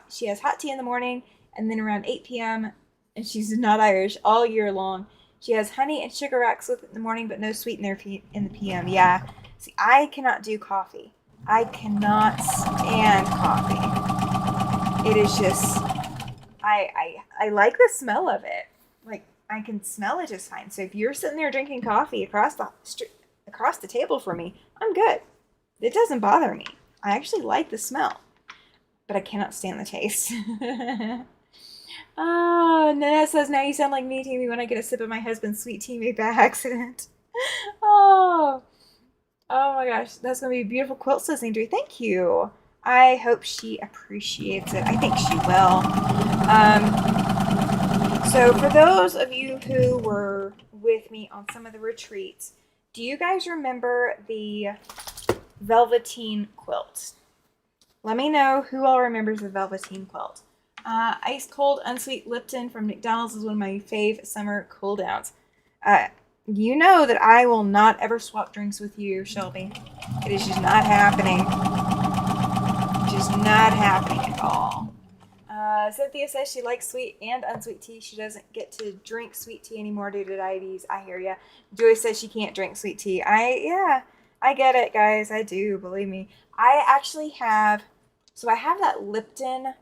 She has hot tea in the morning and then around 8 p.m. and she's not Irish all year long. She has honey and sugar racks with it in the morning, but no sweetener in the p.m. Yeah. See, I cannot do coffee. I cannot stand coffee. It is just... I like the smell of it. Like, I can smell it just fine. So if you're sitting there drinking coffee across the table from me, I'm good. It doesn't bother me. I actually like the smell, but I cannot stand the taste. Oh, Nanette says, now you sound like me, Tammy, when I get a sip of my husband's sweet tea made by accident. Oh my gosh. That's going to be a beautiful quilt listening to. Thank you. I hope she appreciates it. I think she will. So for those of you who were with me on some of the retreats, do you guys remember the velveteen quilt? Let me know who all remembers the velveteen quilt. Ice cold unsweet Lipton from McDonald's is one of my fave summer cool downs. You know that I will not ever swap drinks with you, Shelby. It is just not happening. Just not happening at all. Cynthia says she likes sweet and unsweet tea. She doesn't get to drink sweet tea anymore due to diabetes. I hear ya. Joyce says she can't drink sweet tea. Yeah, I get it, guys. I do, believe me. I actually have, so I have that Lipton.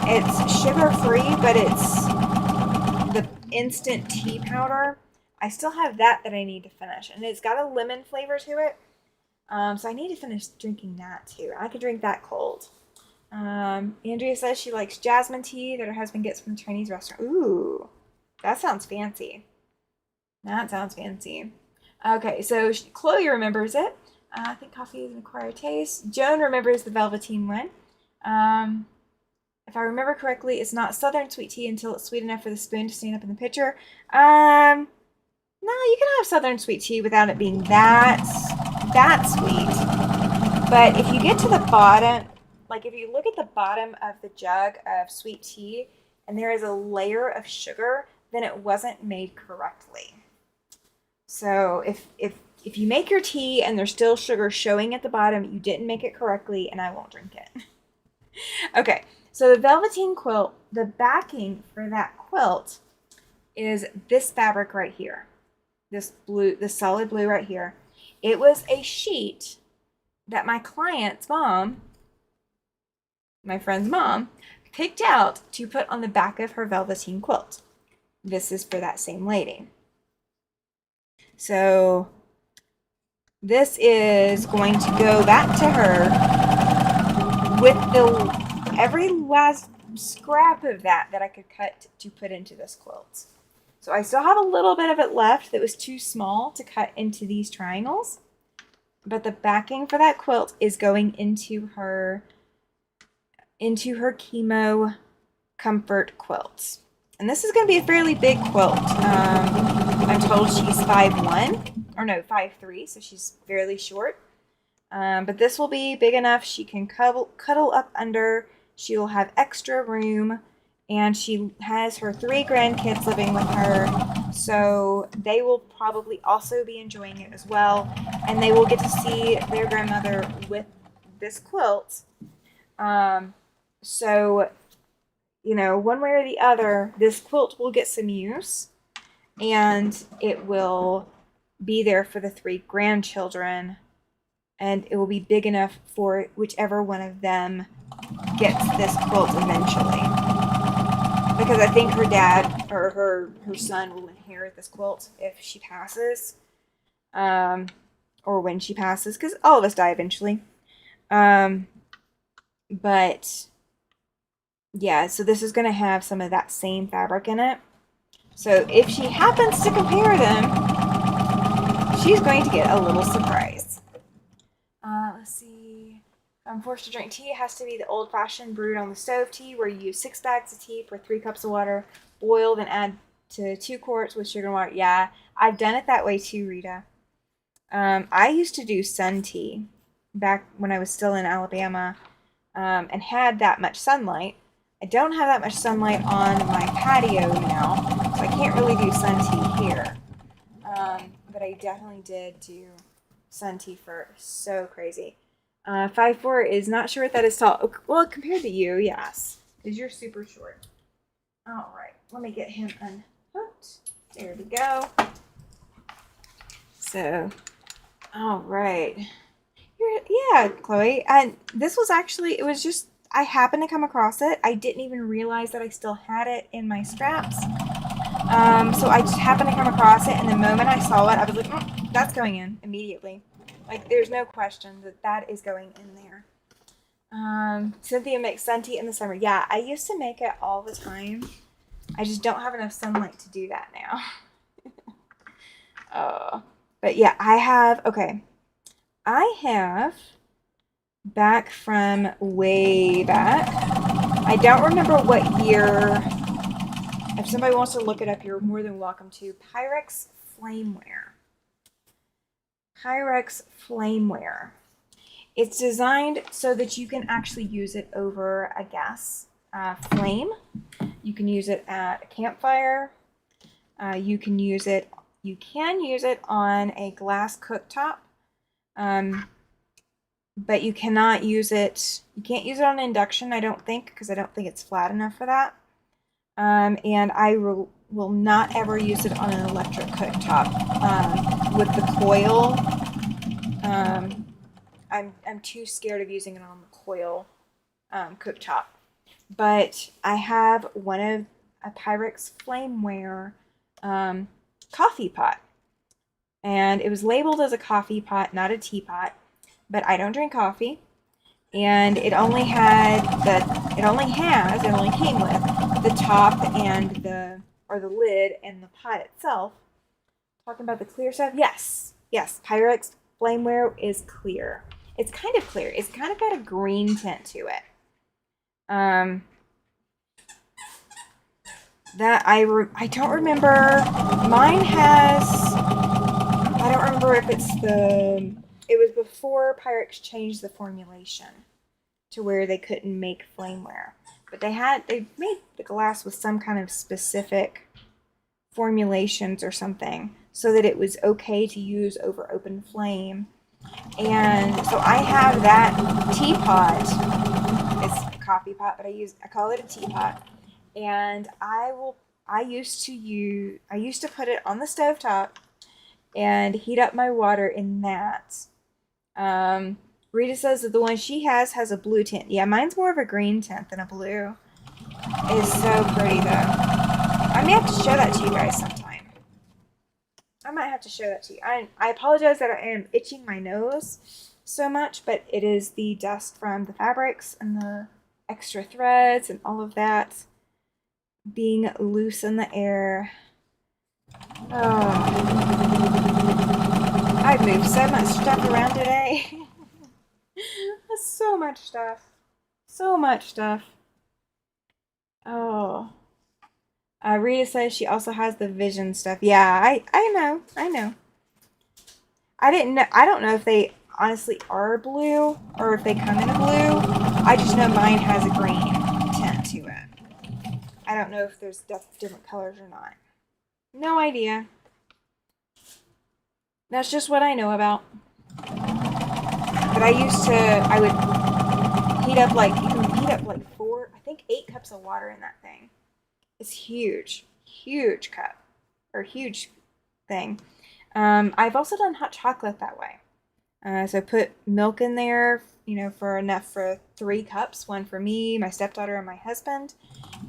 It's sugar free, but it's the instant tea powder. I still have that I need to finish, and it's got a lemon flavor to it. So I need to finish drinking that too. I could drink that cold. Andrea says she likes jasmine tea that her husband gets from the Chinese restaurant. Ooh, that sounds fancy. That sounds fancy. Okay, so Chloe remembers it. I think coffee is an acquired taste. Joan remembers the Velveteen one. If I remember correctly, it's not Southern sweet tea until it's sweet enough for the spoon to stand up in the pitcher. No, you can have Southern sweet tea without it being that sweet. But if you get to the bottom, like if you look at the bottom of the jug of sweet tea and there is a layer of sugar, then it wasn't made correctly. So if you make your tea and there's still sugar showing at the bottom, you didn't make it correctly and I won't drink it. Okay, so the Velveteen quilt, the backing for that quilt is this fabric right here. This blue, this solid blue right here. It was a sheet that my client's mom, my friend's mom, picked out to put on the back of her Velveteen quilt. This is for that same lady. So this is going to go back to her with every last scrap of that I could cut to put into this quilt. So I still have a little bit of it left that was too small to cut into these triangles. But the backing for that quilt is going into her chemo comfort quilt. And this is going to be a fairly big quilt. I'm told she's 5'1", or no, 5'3", so she's fairly short. But this will be big enough she can cuddle up under. She will have extra room. And she has her 3 grandkids living with her, so they will probably also be enjoying it as well. And they will get to see their grandmother with this quilt. So, you know, one way or the other, this quilt will get some use. And it will be there for the 3 grandchildren. And it will be big enough for whichever one of them gets this quilt eventually. Because I think her dad or her son will inherit this quilt if she passes. Or when she passes, because all of us die eventually. But yeah, so this is going to have some of that same fabric in it. So if she happens to compare them, she's going to get a little surprise. Let's see. I'm forced to drink tea. It has to be the old-fashioned brewed on the stove tea where you use 6 bags of tea per 3 cups of water, boil, then add to 2 quarts with sugar and water. Yeah, I've done it that way too, Rita. I used to do sun tea back when I was still in Alabama and had that much sunlight. I don't have that much sunlight on my patio now, so I can't really do sun tea here. But I definitely did do sun tea for so crazy. 5'4" is not sure what that is tall. Well, compared to you, yes, because you're super short. All right, let me get him unhooked. There we go. So, all right. Yeah, Chloe. And this was actually, it was just, I happened to come across it. I didn't even realize that I still had it in my straps. So I just happened to come across it, and the moment I saw it, I was like, that's going in immediately. Like, there's no question that is going in there. Cynthia makes sun tea in the summer. Yeah, I used to make it all the time. I just don't have enough sunlight to do that now. But yeah, I have back from way back. I don't remember what year. If somebody wants to look it up, you're more than welcome to. Pyrex Flameware. Pyrex Flameware. It's designed so that you can actually use it over a gas flame. You can use it at a campfire. You can use it on a glass cooktop. but you cannot use it. You can't use it on induction, I don't think, because I don't think it's flat enough for that. And I will not ever use it on an electric cooktop with the coil. I'm too scared of using it on the coil cooktop. But I have one of a Pyrex Flameware coffee pot, and it was labeled as a coffee pot, not a teapot. But I don't drink coffee, and it only came with the top and the lid and the pot itself. Talking about the clear stuff, yes, Pyrex Flameware is clear. It's kind of clear. It's kind of got a green tint to it. That I don't remember. Mine has. I don't remember if it's the. It was before Pyrex changed the formulation to where they couldn't make flameware, but they made the glass with some kind of specific formulations or something so that it was okay to use over open flame. And so I have that teapot. It's a coffee pot, but I call it a teapot. And I used to put it on the stovetop and heat up my water in that. Rita says that the one she has a blue tint. Yeah, mine's more of a green tint than a blue. It's so pretty though. I may have to show that to you guys sometime. I might have to show that to you. I apologize that I am itching my nose so much, but it is the dust from the fabrics and the extra threads and all of that being loose in the air. Oh, I've moved so much stuff around today. So much stuff. So much stuff. Oh. Rita says she also has the vision stuff. Yeah, I know. I don't know if they honestly are blue or if they come in a blue. I just know mine has a green tint to it. I don't know if there's different colors or not. No idea. That's just what I know about. But I would heat up you can heat up like 8 cups of water in that thing. It's huge, huge cup or huge thing. I've also done hot chocolate that way. So put milk in there, for enough for 3 cups, one for me, my stepdaughter, and my husband,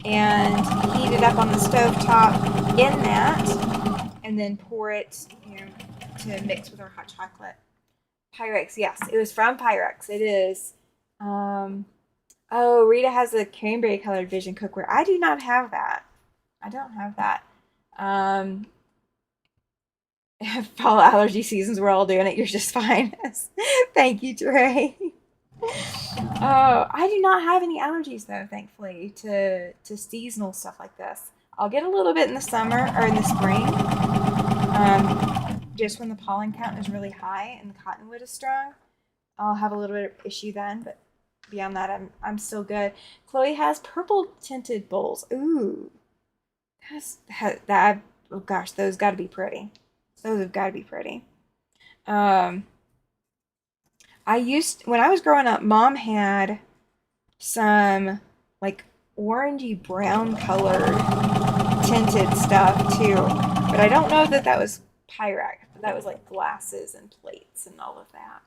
and heat it up on the stove top in that, and then pour it, to mix with our hot chocolate. Pyrex, yes, it was from Pyrex. It is. Oh, Rita has a cranberry colored Vision cookware. I do not have that. I don't have that. Fall allergy seasons, we're all doing it. You're just fine. Thank you, Trey. Oh, I do not have any allergies though, thankfully, to seasonal stuff like this. I'll get a little bit in the summer or in the spring, just when the pollen count is really high and the cottonwood is strong. I'll have a little bit of issue then, but beyond that, I'm still good. Chloe has purple tinted bowls. Ooh, that. Oh gosh, those got to be pretty. Those have got to be pretty. When I was growing up, Mom had some like orangey brown colored tinted stuff too, but I don't know that was Pyrex. That was like glasses and plates and all of that.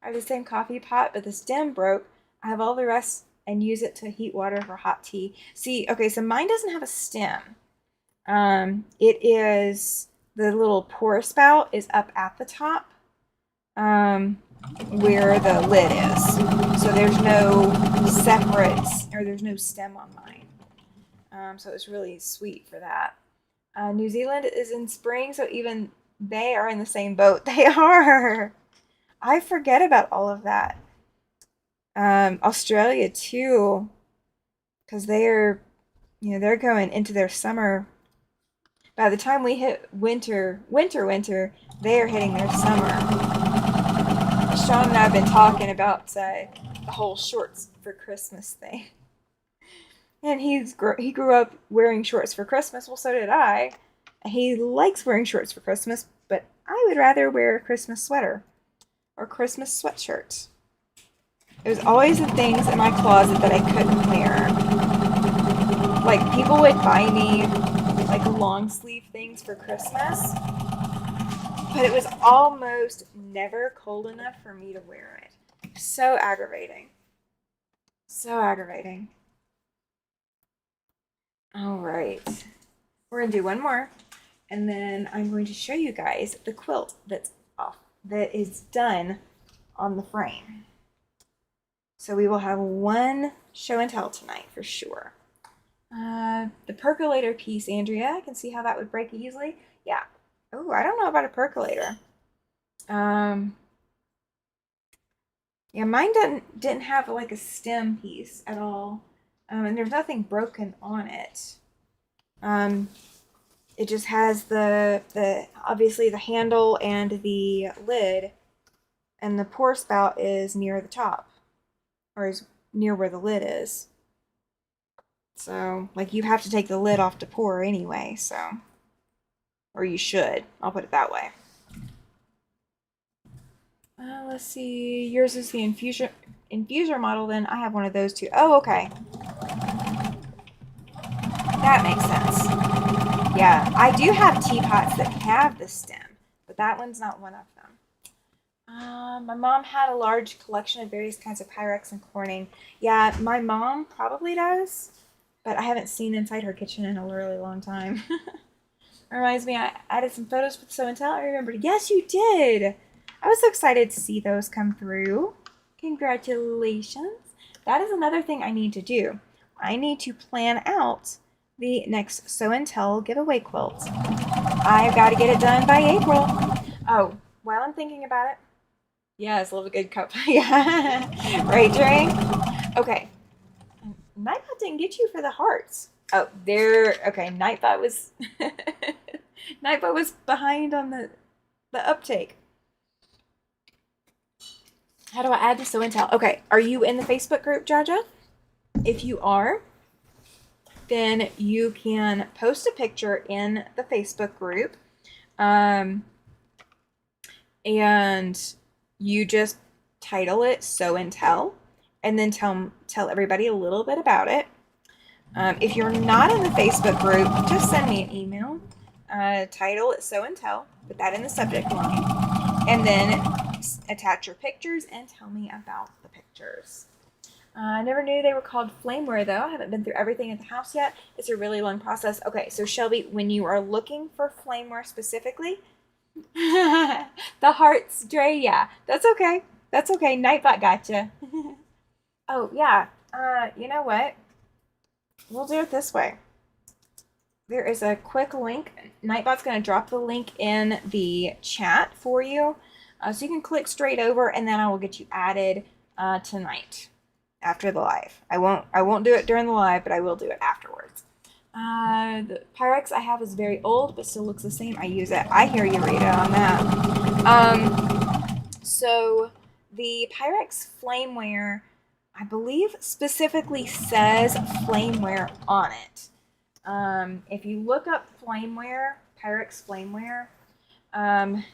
I have the same coffee pot, but the stem broke. I have all the rest and use it to heat water for hot tea. See, okay, so mine doesn't have a stem. It is the little pour spout is up at the top, where the lid is. So there's no there's no stem on mine. So it's really sweet for that. New Zealand is in spring, so even they are in the same boat. They are. I forget about all of that. Australia too, because they're going into their summer. By the time we hit winter, they are hitting their summer. Sean and I have been talking about the whole shorts for Christmas thing. And he grew up wearing shorts for Christmas. Well, so did I. He likes wearing shorts for Christmas, but I would rather wear a Christmas sweater or Christmas sweatshirt. It was always the things in my closet that I couldn't wear. Like, people would buy me like long sleeve things for Christmas, but it was almost never cold enough for me to wear it. So aggravating. So aggravating. All right. We're going to do one more, and then I'm going to show you guys the quilt that is done on the frame. So we will have one show and tell tonight for sure. The percolator piece, Andrea, I can see how that would break easily. Yeah. Oh, I don't know about a percolator. Yeah, mine didn't have like a stem piece at all, and there's nothing broken on it. It just has the obviously the handle and the lid, and the pour spout is near the top, or is near where the lid is. So, like, you have to take the lid off to pour anyway, so, or you should. I'll put it that way. Let's see. Yours is the infuser model. Then I have one of those too. Oh, okay. That makes sense. Yeah, I do have teapots that have the stem, but that one's not one of them. My mom had a large collection of various kinds of Pyrex and Corning. Yeah, my mom probably does, but I haven't seen inside her kitchen in a really long time. Reminds me, I added some photos with Show and Tell. I remembered. Yes, you did. I was so excited to see those come through. Congratulations. That is another thing I need to do. I need to plan out the next Show and Tell giveaway quilt. I've got to get it done by April. Oh, while I'm thinking about it. Yes, love a good cup. Yeah. Right, Dre? Okay. Nightbot didn't get you for the hearts. Oh, there. Okay, Nightbot was Nightbot was behind on the uptake. How do I add the Show and Tell? Okay, are you in the Facebook group, Jaja? If you are, then you can post a picture in the Facebook group, and you just title it Show and Tell, and then tell everybody a little bit about it. If you're not in the Facebook group, just send me an email. Title it Show and Tell, put that in the subject line, and then attach your pictures and tell me about the pictures. I never knew they were called flameware, though. I haven't been through everything at the house yet. It's a really long process. Okay, so Shelby, when you are looking for flameware specifically, the hearts, Dre, yeah, that's okay. That's okay. Nightbot gotcha. Oh, yeah. You know what? We'll do it this way. There is a quick link. Nightbot's going to drop the link in the chat for you. So you can click straight over, and then I will get you added tonight after the live. I won't do it during the live, but I will do it afterwards. The Pyrex I have is very old, but still looks the same. I use it. I hear you, Rita, on that. So the Pyrex flameware, I believe, specifically says flameware on it. If you look up flameware, Pyrex flameware,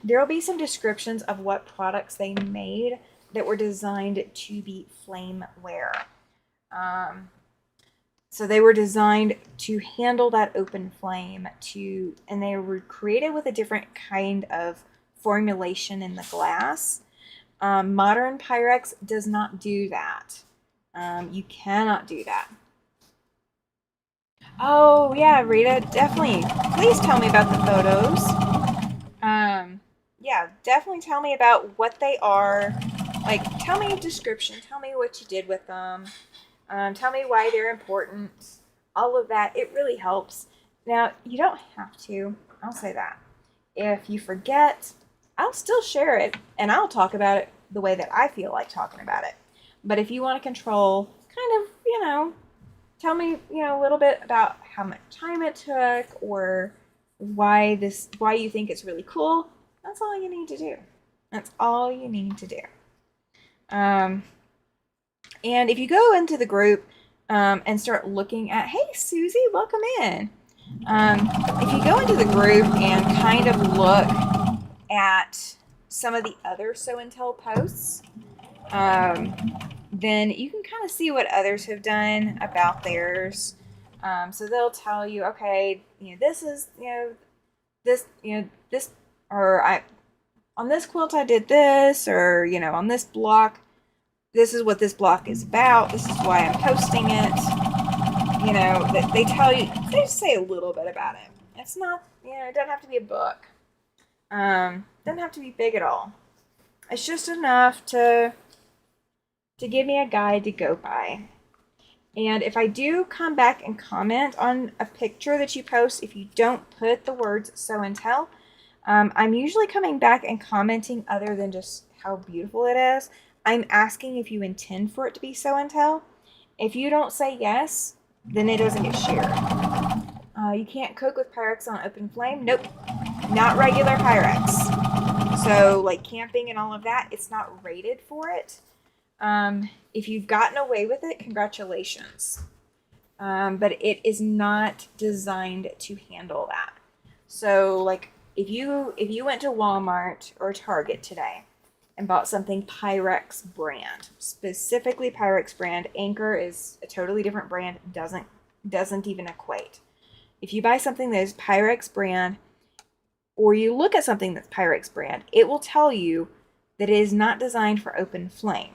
there will be some descriptions of what products they made that were designed to be flameware. So they were designed to handle that open flame, and they were created with a different kind of formulation in the glass. Modern Pyrex does not do that. You cannot do that. Oh, yeah, Rita, definitely. Please tell me about the photos. Yeah, definitely tell me about what they are. Like, tell me a description. Tell me what you did with them. Tell me why they're important. All of that. It really helps. Now, you don't have to. I'll say that. If you forget, I'll still share it, and I'll talk about it the way that I feel like talking about it. But if you want to control, kind of, tell me, a little bit about how much time it took, or why you think it's really cool. That's all you need to do. That's all you need to do. And if you go into the group and start looking at, hey, Susie, welcome in. If you go into the group and kind of look at some of the other Show and Tell posts, then you can kind of see what others have done about theirs. So they'll tell you, okay, this is, this, this, or on this quilt I did this, or, on this block, this is what this block is about. This is why I'm posting it. They tell you, they just say a little bit about it. It's not, it doesn't have to be a book. Doesn't have to be big at all. It's just enough to give me a guide to go by. And if I do come back and comment on a picture that you post, if you don't put the words "sew and tell," I'm usually coming back and commenting other than just how beautiful it is. I'm asking if you intend for it to be sew and tell. If you don't say yes, then it doesn't get shared. You can't cook with Pyrex on open flame. Nope, not regular Pyrex. So like camping and all of that, it's not rated for it. If you've gotten away with it, congratulations. But it is not designed to handle that. So like if you went to Walmart or Target today and bought something Pyrex brand, specifically Pyrex brand, Anchor is a totally different brand, doesn't even equate. If you buy something that is Pyrex brand, or you look at something that's Pyrex brand, it will tell you that it is not designed for open flame.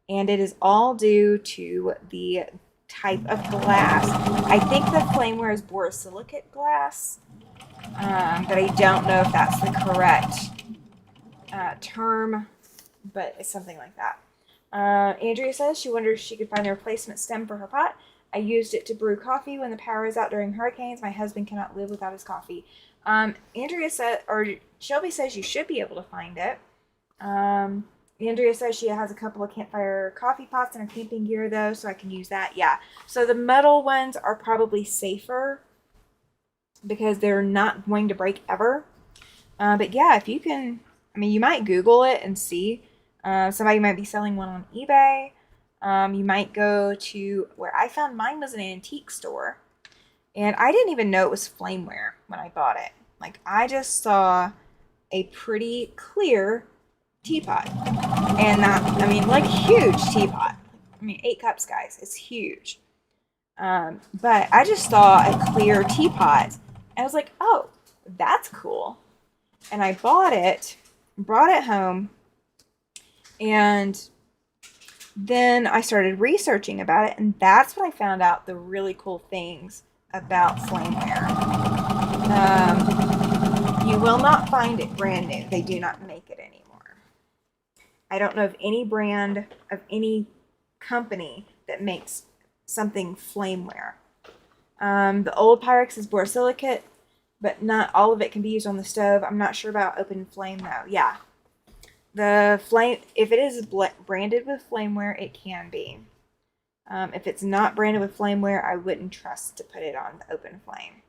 And it is all due to the type of glass. I think the flameware is borosilicate glass, but I don't know if that's the correct term, but it's something like that. Andrea says she wonders if she could find a replacement stem for her pot. I used it to brew coffee when the power is out during hurricanes. My husband cannot live without his coffee. Andrea said, or Shelby says you should be able to find it. Andrea says she has a couple of campfire coffee pots in her camping gear, though, so I can use that. Yeah. So the metal ones are probably safer because they're not going to break ever. But yeah, if you can, you might Google it and see. Somebody might be selling one on eBay. You might go to where I found mine was an antique store. And I didn't even know it was flameware when I bought it. Like, I just saw a pretty clear teapot. And that, huge teapot. 8 cups, guys. It's huge. But I just saw a clear teapot. And I was like, oh, that's cool. And I bought it, brought it home, and then I started researching about it. And that's when I found out the really cool things about flameware. You will not find it brand new. They do not make it anymore. I don't know of any brand of any company that makes something flameware. The old Pyrex is borosilicate, but not all of it can be used on the stove. I'm not sure about open flame though. Yeah. The flame, if it is branded with flameware, it can be. If it's not branded with flameware, I wouldn't trust to put it on the open flame.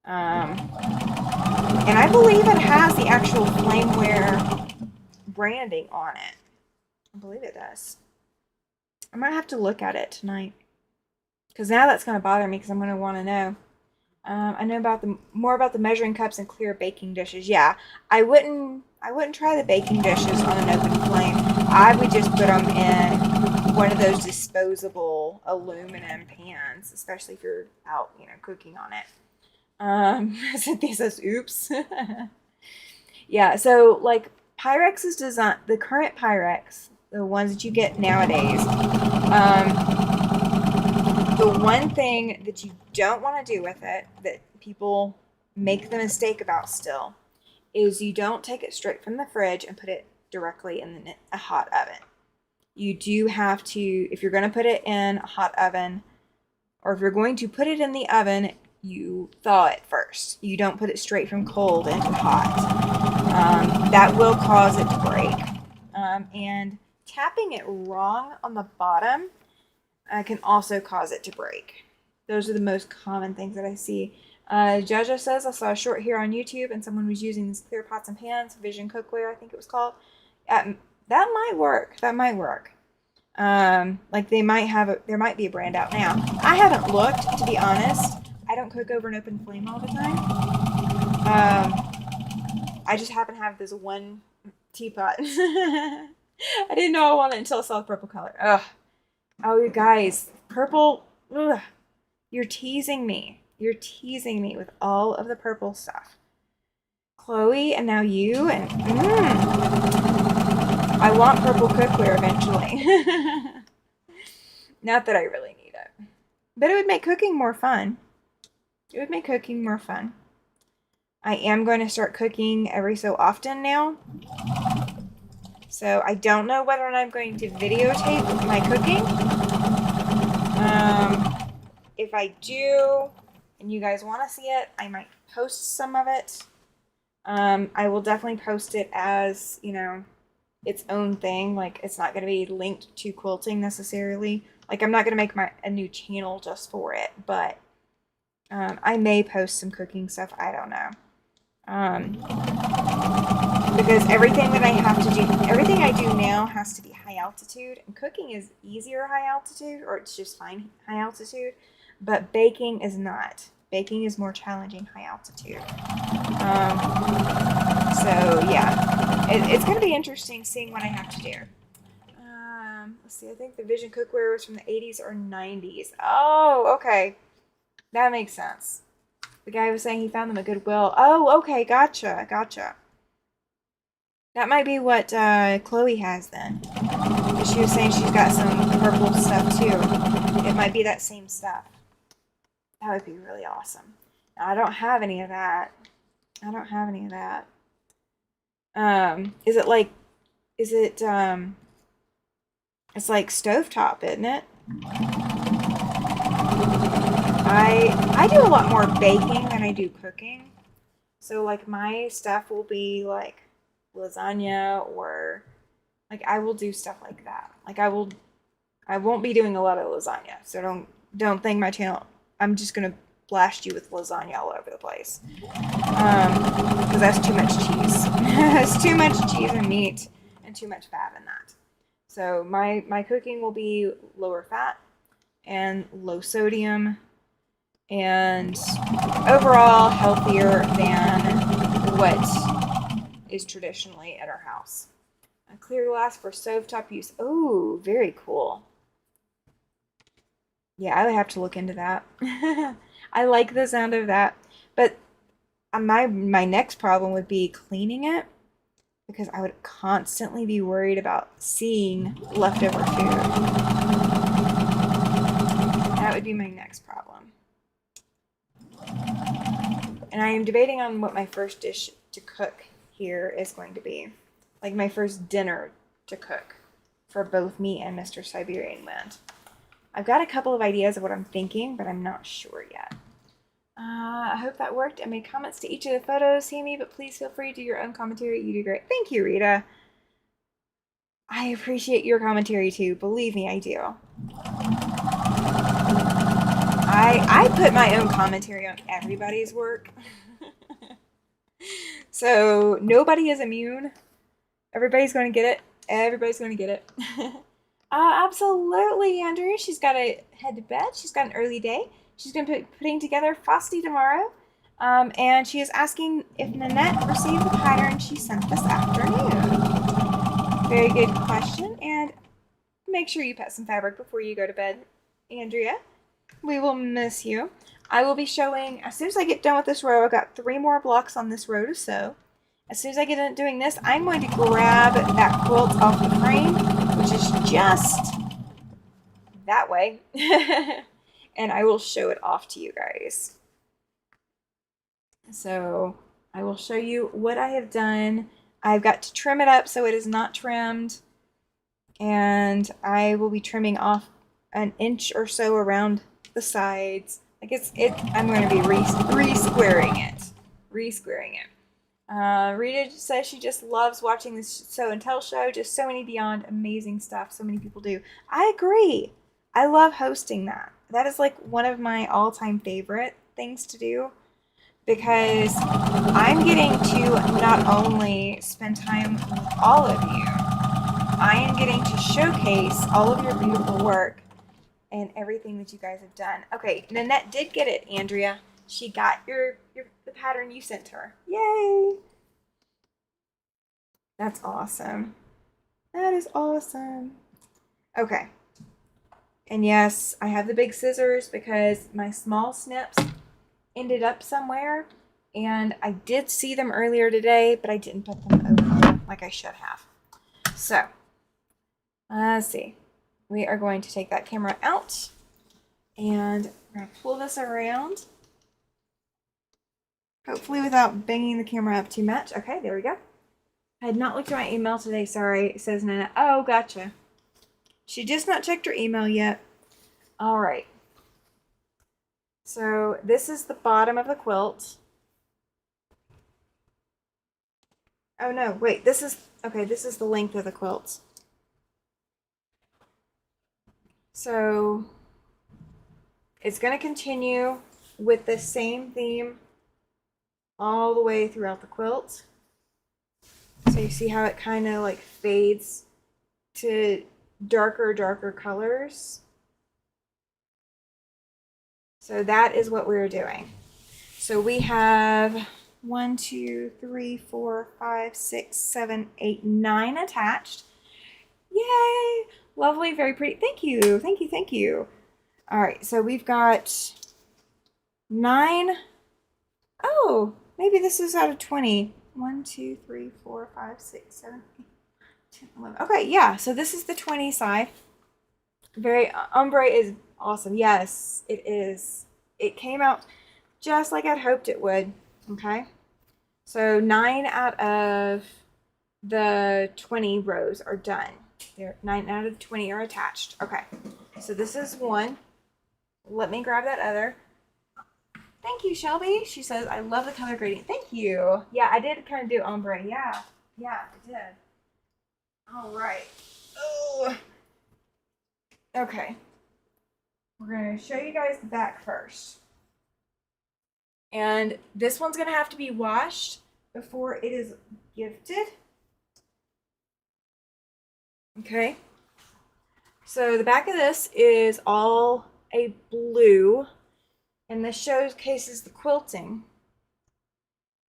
And I believe it has the actual flameware branding on it. I believe it does. I might have to look at it tonight, because now that's going to bother me, because I'm going to want to know. I know about more about the measuring cups and clear baking dishes. Yeah, I wouldn't try the baking dishes on an open flame. I would just put them in one of those disposable aluminum pans, especially if you're out, cooking on it. Cynthia says, "Oops." Yeah, so like Pyrex is designed. The current Pyrex, the ones that you get nowadays. The one thing that you don't want to do with it, that people make the mistake about still, is you don't take it straight from the fridge and put it directly in a hot oven. You do have to, if you're going to put it in a hot oven, or if you're going to put it in the oven, you thaw it first. You don't put it straight from cold into hot. That will cause it to break. And tapping it wrong on the bottom can also cause it to break. Those are the most common things that I see. Jaja says, I saw a short here on YouTube and someone was using these clear pots and pans, Vision Cookware, I think it was called. That might work. That might work. Like there might be a brand out now. I haven't looked, to be honest. I don't cook over an open flame all the time. I just happen to have this one teapot. I didn't know I wanted it until I saw the purple color. Ugh. Oh, you guys, purple. Ugh. You're teasing me. You're teasing me with all of the purple stuff. Chloe, and now you, and I want purple cookware eventually. Not that I really need it. But it would make cooking more fun. It would make cooking more fun. I am going to start cooking every so often now. So I don't know whether or not I'm going to videotape my cooking. If I do, and you guys want to see it, I might post some of it. I will definitely post it as, you know, its own thing. Like, it's not going to be linked to quilting necessarily. Like, I'm not going to make a new channel just for it, but I may post some cooking stuff. I don't know. Because everything that I have to do, everything I do now has to be high altitude, and cooking is easier high altitude, or it's just fine high altitude, but baking is not. Baking is more challenging high altitude. So yeah, it's going to be interesting seeing what I have to do. Let's see, I think the Vision cookware was from the 80s or 90s. Oh, okay. That makes sense. The guy was saying he found them at Goodwill. Oh, okay, gotcha. That might be what Chloe has then. Because she was saying she's got some purple stuff too. It might be that same stuff. That would be really awesome. Now, I don't have any of that. It's like stovetop, isn't it? I do a lot more baking than I do cooking. So like my stuff will be like lasagna, or like I will do stuff like that. Like I won't be doing a lot of lasagna. So don't think my channel, I'm just going to blast you with lasagna all over the place. Because that's too much cheese. It's too much cheese and meat and too much fat in that. So my cooking will be lower fat and low sodium and overall healthier than what is traditionally at our house. A clear glass for stovetop use. Oh, very cool. Yeah, I would have to look into that. I like the sound of that, but my next problem would be cleaning it, because I would constantly be worried about seeing leftover food. That would be my next problem. And I am debating on what my first dish to cook here is going to be. Like my first dinner to cook for both me and Mr. Siberian Wind. I've got a couple of ideas of what I'm thinking, but I'm not sure yet. I hope that worked. I made comments to each of the photos, Sammy, but please feel free to do your own commentary. You do great. Thank you, Rita. I appreciate your commentary too. Believe me, I do. I put my own commentary on everybody's work. So nobody is immune. Everybody's going to get it. Everybody's going to get it. Absolutely, Andrew. She's got to head to bed. She's got an early day. She's going to be putting together Frosty tomorrow. And she is asking if Nanette received the pattern she sent this afternoon. Very good question. And make sure you pet some fabric before you go to bed, Andrea. We will miss you. I will be showing, as soon as I get done with this row, I've got 3 more blocks on this row to sew. As soon as I get done doing this, I'm going to grab that quilt off the frame, which is just that way. And I will show it off to you guys. So I will show you what I have done. I've got to trim it up so it is not trimmed. And I will be trimming off an inch or so around the sides. Like I'm going to be re-squaring it. Rita says she just loves watching this show and tell show. Just so many beyond amazing stuff. So many people do. I agree. I love hosting that. That is like one of my all-time favorite things to do, because I'm getting to not only spend time with all of you, I am getting to showcase all of your beautiful work and everything that you guys have done. Okay, Nanette did get it, Andrea. She got the pattern you sent her. Yay! That's awesome. That is awesome. Okay. And yes, I have the big scissors because my small snips ended up somewhere. And I did see them earlier today, but I didn't put them over here like I should have. So, let's see. We are going to take that camera out. And we're going to pull this around. Hopefully without banging the camera up too much. Okay, there we go. I had not looked at my email today. Sorry, says Nana. Oh, gotcha. She just not checked her email yet. All right. So this is the bottom of the quilt. Oh no, wait, this is the length of the quilt. So it's going to continue with the same theme all the way throughout the quilt. So you see how it kind of like fades to darker colors. So that is what we're doing. So we have 1, 2, 3, 4, 5, 6, 7, 8, 9 attached. Yay! Lovely, very pretty. Thank you, thank you, thank you. All right, so we've got 9. Oh, maybe this is out of 20. 1, 2, 3, 4, 5, 6, 7, 8, 10, 11. Okay, yeah, so this is the 20 side. Very, ombre is awesome. Yes, it is. It came out just like I'd hoped it would. Okay, so 9 out of the 20 rows are done. There, 9 out of the 20 are attached. Okay, so this is one. Let me grab that other. Thank you, Shelby. She says, I love the color grading. Thank you. Yeah, I did kind of do ombre. Yeah, I did. All right. Oh. Okay. We're going to show you guys the back first. And this one's going to have to be washed before it is gifted. Okay. So the back of this is all a blue, and this showcases the quilting.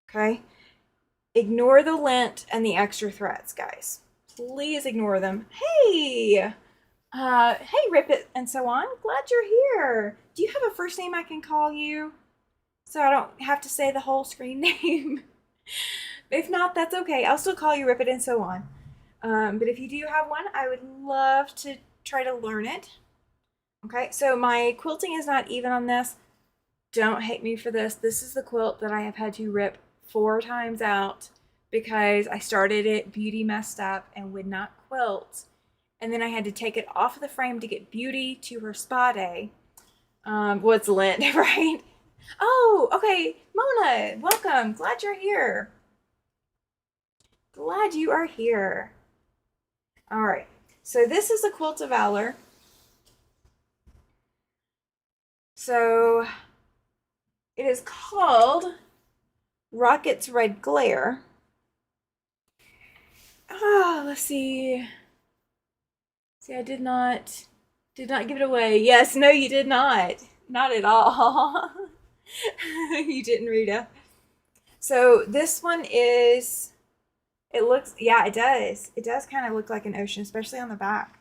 Okay. Ignore the lint and the extra threads, guys. Please ignore them. Hey! Hey, Rip It and so on. Glad you're here. Do you have a first name I can call you? So I don't have to say the whole screen name. If not, that's okay. I'll still call you Rip It and so on. But if you do have one, I would love to try to learn it. Okay, so my quilting is not even on this. Don't hate me for this. This is the quilt that I have had to rip 4 times out because I started it, Beauty messed up and would not quilt. And then I had to take it off of the frame to get Beauty to her spa day. What's lint, right? Oh, okay. Mona, welcome. Glad you're here. Glad you are here. All right. So this is the Quilt of Valor. So it is called Rocket's Red Glare. Let's see. See, I did not give it away. Yes, no, you did not. Not at all. You didn't, Rita. So this one is, it looks, yeah, it does. It does kind of look like an ocean, especially on the back.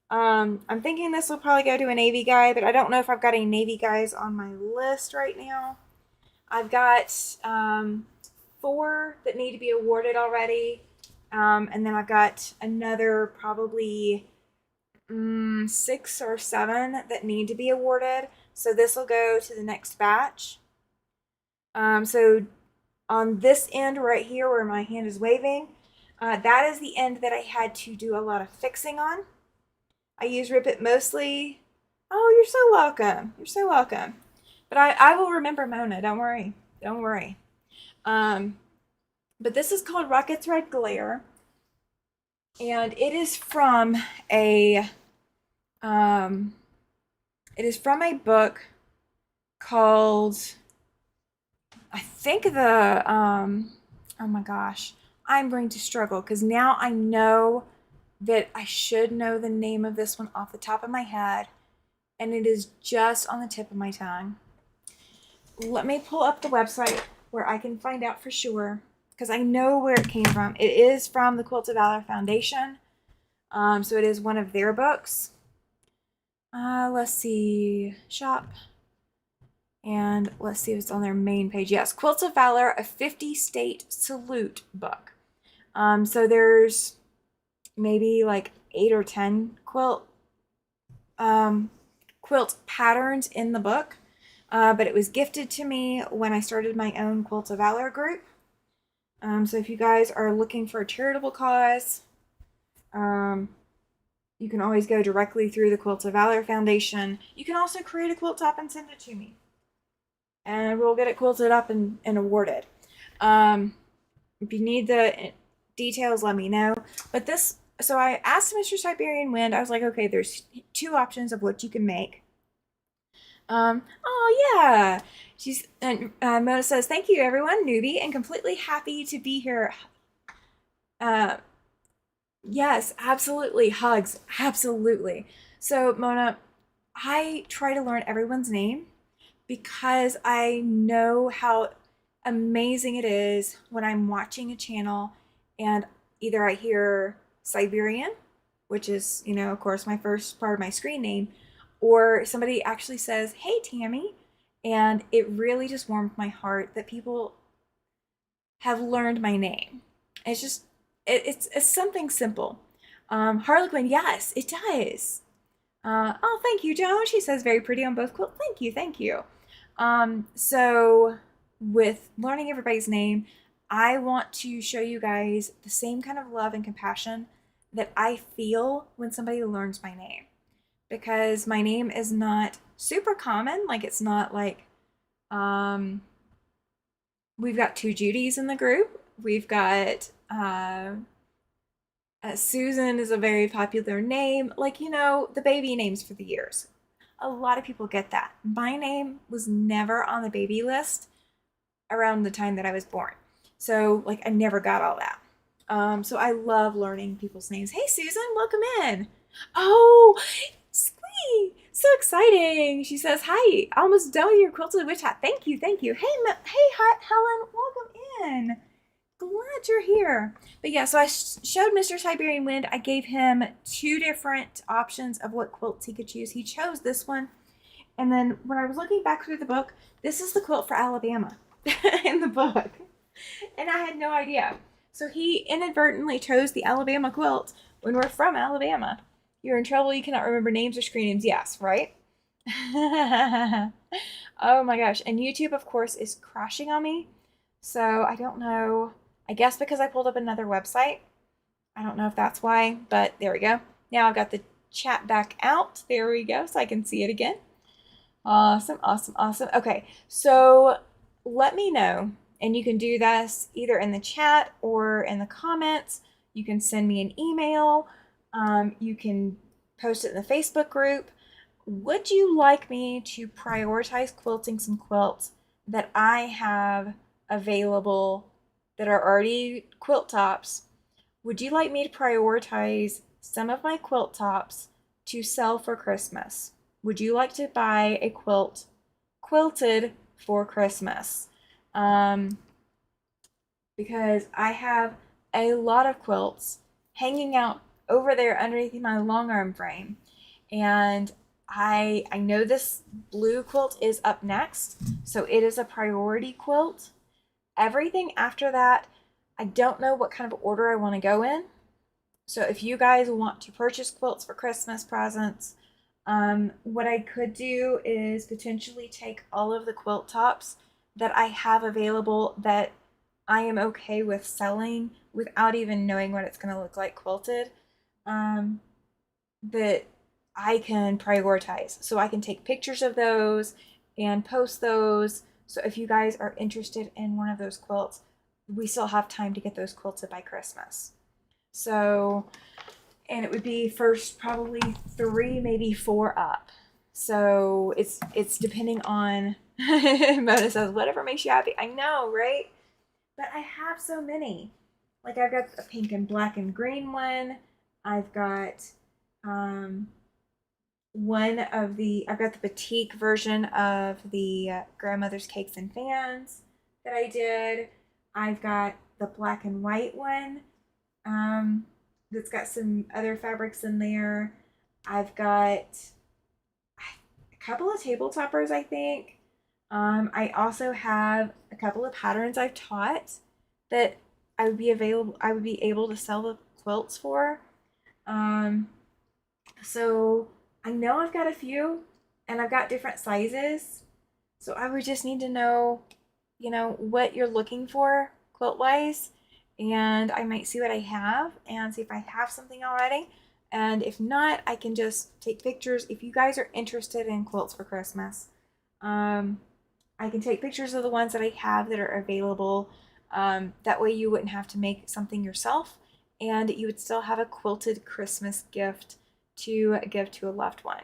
I'm thinking this will probably go to a Navy guy, but I don't know if I've got any Navy guys on my list right now. I've got 4 that need to be awarded already. And then I've got another probably 6 or 7 that need to be awarded. So this will go to the next batch. So on this end right here where my hand is waving, that is the end that I had to do a lot of fixing on. I use Rip It mostly. Oh, you're so welcome. You're so welcome. But I will remember Mona. Don't worry. Don't worry. But this is called Rocket's Red Glare. And it is from a book called, I think oh my gosh, I'm going to struggle because now I know that I should know the name of this one off the top of my head, and it is just on the tip of my tongue. Let me pull up the website where I can find out for sure, because I know where it came from. It is from the Quilt of Valor Foundation. So it is one of their books. Let's see, shop. And let's see if it's on their main page. Yes, Quilts of Valor, a 50-state salute book. So there's maybe like 8 or 10 quilt patterns in the book. But it was gifted to me when I started my own Quilts of Valor group. So if you guys are looking for a charitable cause, you can always go directly through the Quilts of Valor Foundation. You can also create a quilt top and send it to me, and we'll get it quilted up and awarded. If you need the details, let me know. But this, so I asked Mr. Siberian Wind, I was like, okay, there's 2 options of what you can make. Oh yeah. Mona says, thank you everyone, newbie, and completely happy to be here. Yes, absolutely. Hugs. Absolutely. So, Mona, I try to learn everyone's name because I know how amazing it is when I'm watching a channel and either I hear Siberian, which is, of course, my first part of my screen name, or somebody actually says, hey, Tammy. And it really just warmed my heart that people have learned my name. It's just, it's something simple. Harlequin, yes, it does. Oh, thank you, Joan. She says very pretty on both quilts. Thank you, thank you. So with learning everybody's name, I want to show you guys the same kind of love and compassion that I feel when somebody learns my name. Because my name is not super common. Like, it's not like, we've got 2 Judys in the group. We've got, Susan is a very popular name. Like, the baby names for the years. A lot of people get that. My name was never on the baby list around the time that I was born. So, like, I never got all that. So I love learning people's names. Hey, Susan, welcome in. Oh, sweet. So exciting. She says, hi, almost done with your quilted witch hat. Thank you, thank you. Hey, Helen, welcome in. Glad you're here. But yeah, so I showed Mr. Siberian Wind. I gave him 2 different options of what quilts he could choose. He chose this one. And then when I was looking back through the book, this is the quilt for Alabama in the book. And I had no idea. So he inadvertently chose the Alabama quilt when we're from Alabama. You're in trouble, you cannot remember names or screen names. Yes, right? Oh my gosh. And YouTube, of course, is crashing on me. So I don't know. I guess because I pulled up another website. I don't know if that's why, but there we go. Now I've got the chat back out. There we go, so I can see it again. Awesome, awesome, awesome. Okay, so let me know, and you can do this either in the chat or in the comments. You can send me an email. You can post it in the Facebook group. Would you like me to prioritize quilting some quilts that I have available that are already quilt tops? Would you like me to prioritize some of my quilt tops to sell for Christmas? Would you like to buy a quilt quilted for Christmas? Because I have a lot of quilts hanging out over there underneath my long arm frame. And I know this blue quilt is up next, so it is a priority quilt. Everything after that, I don't know what kind of order I want to go in. So if you guys want to purchase quilts for Christmas presents, what I could do is potentially take all of the quilt tops that I have available that I am okay with selling without even knowing what it's going to look like quilted, that I can prioritize. So I can take pictures of those and post those. So if you guys are interested in one of those quilts, we still have time to get those quilted by Christmas. So, and it would be first probably 3, maybe 4 up. So it's depending on, Mona says, whatever makes you happy. I know, right? But I have so many. Like, I've got a pink and black and green one. I've got I've got the batik version of the grandmother's cakes and fans that I did. I've got the black and white one. that's got some other fabrics in there. I've got a couple of table toppers, I think. I also have a couple of patterns I've taught that I would be able to sell the quilts for. Um, so I know I've got a few and I've got different sizes. So I would just need to know, what you're looking for quilt wise. And I might see what I have and see if I have something already. And if not, I can just take pictures. If you guys are interested in quilts for Christmas, um, I can take pictures of the ones that I have that are available. That way you wouldn't have to make something yourself and you would still have a quilted Christmas gift to give to a loved one.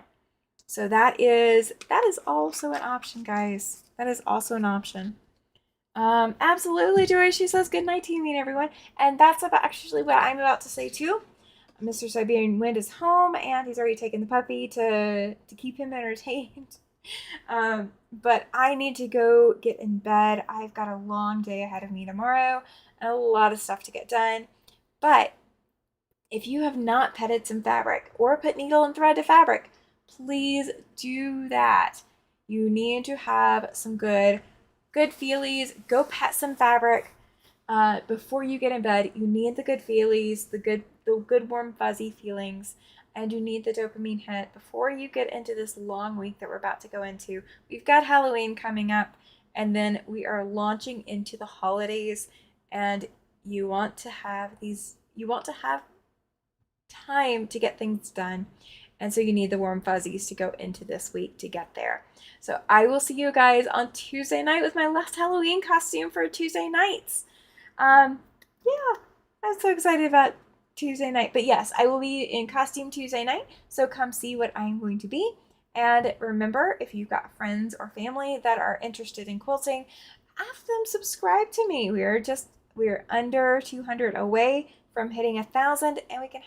So that is also an option, guys. That is also an option. Absolutely, Joy. She says good night to you, and everyone. And that's actually what I'm about to say too. Mr. Siberian Wind is home, and he's already taken the puppy to keep him entertained. But I need to go get in bed. I've got a long day ahead of me tomorrow and a lot of stuff to get done. But if you have not petted some fabric or put needle and thread to fabric, please do that. You need to have some good feelies. Go pet some fabric before you get in bed. You need the good feelies, the good warm fuzzy feelings, and you need the dopamine hit before you get into this long week that we're about to go into. We've got Halloween coming up, and then we are launching into the holidays, and you want to have time to get things done. And so you need the warm fuzzies to go into this week to get there. So I will see you guys on Tuesday night with my last Halloween costume for Tuesday nights. Yeah, I'm so excited about Tuesday night. But yes, I will be in costume Tuesday night. So come see what I'm going to be. And remember, if you've got friends or family that are interested in quilting, have them subscribe to me. We're under 200 away from hitting 1,000, and we can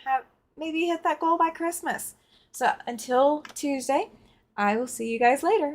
maybe hit that goal by Christmas. So until Tuesday, I will see you guys later.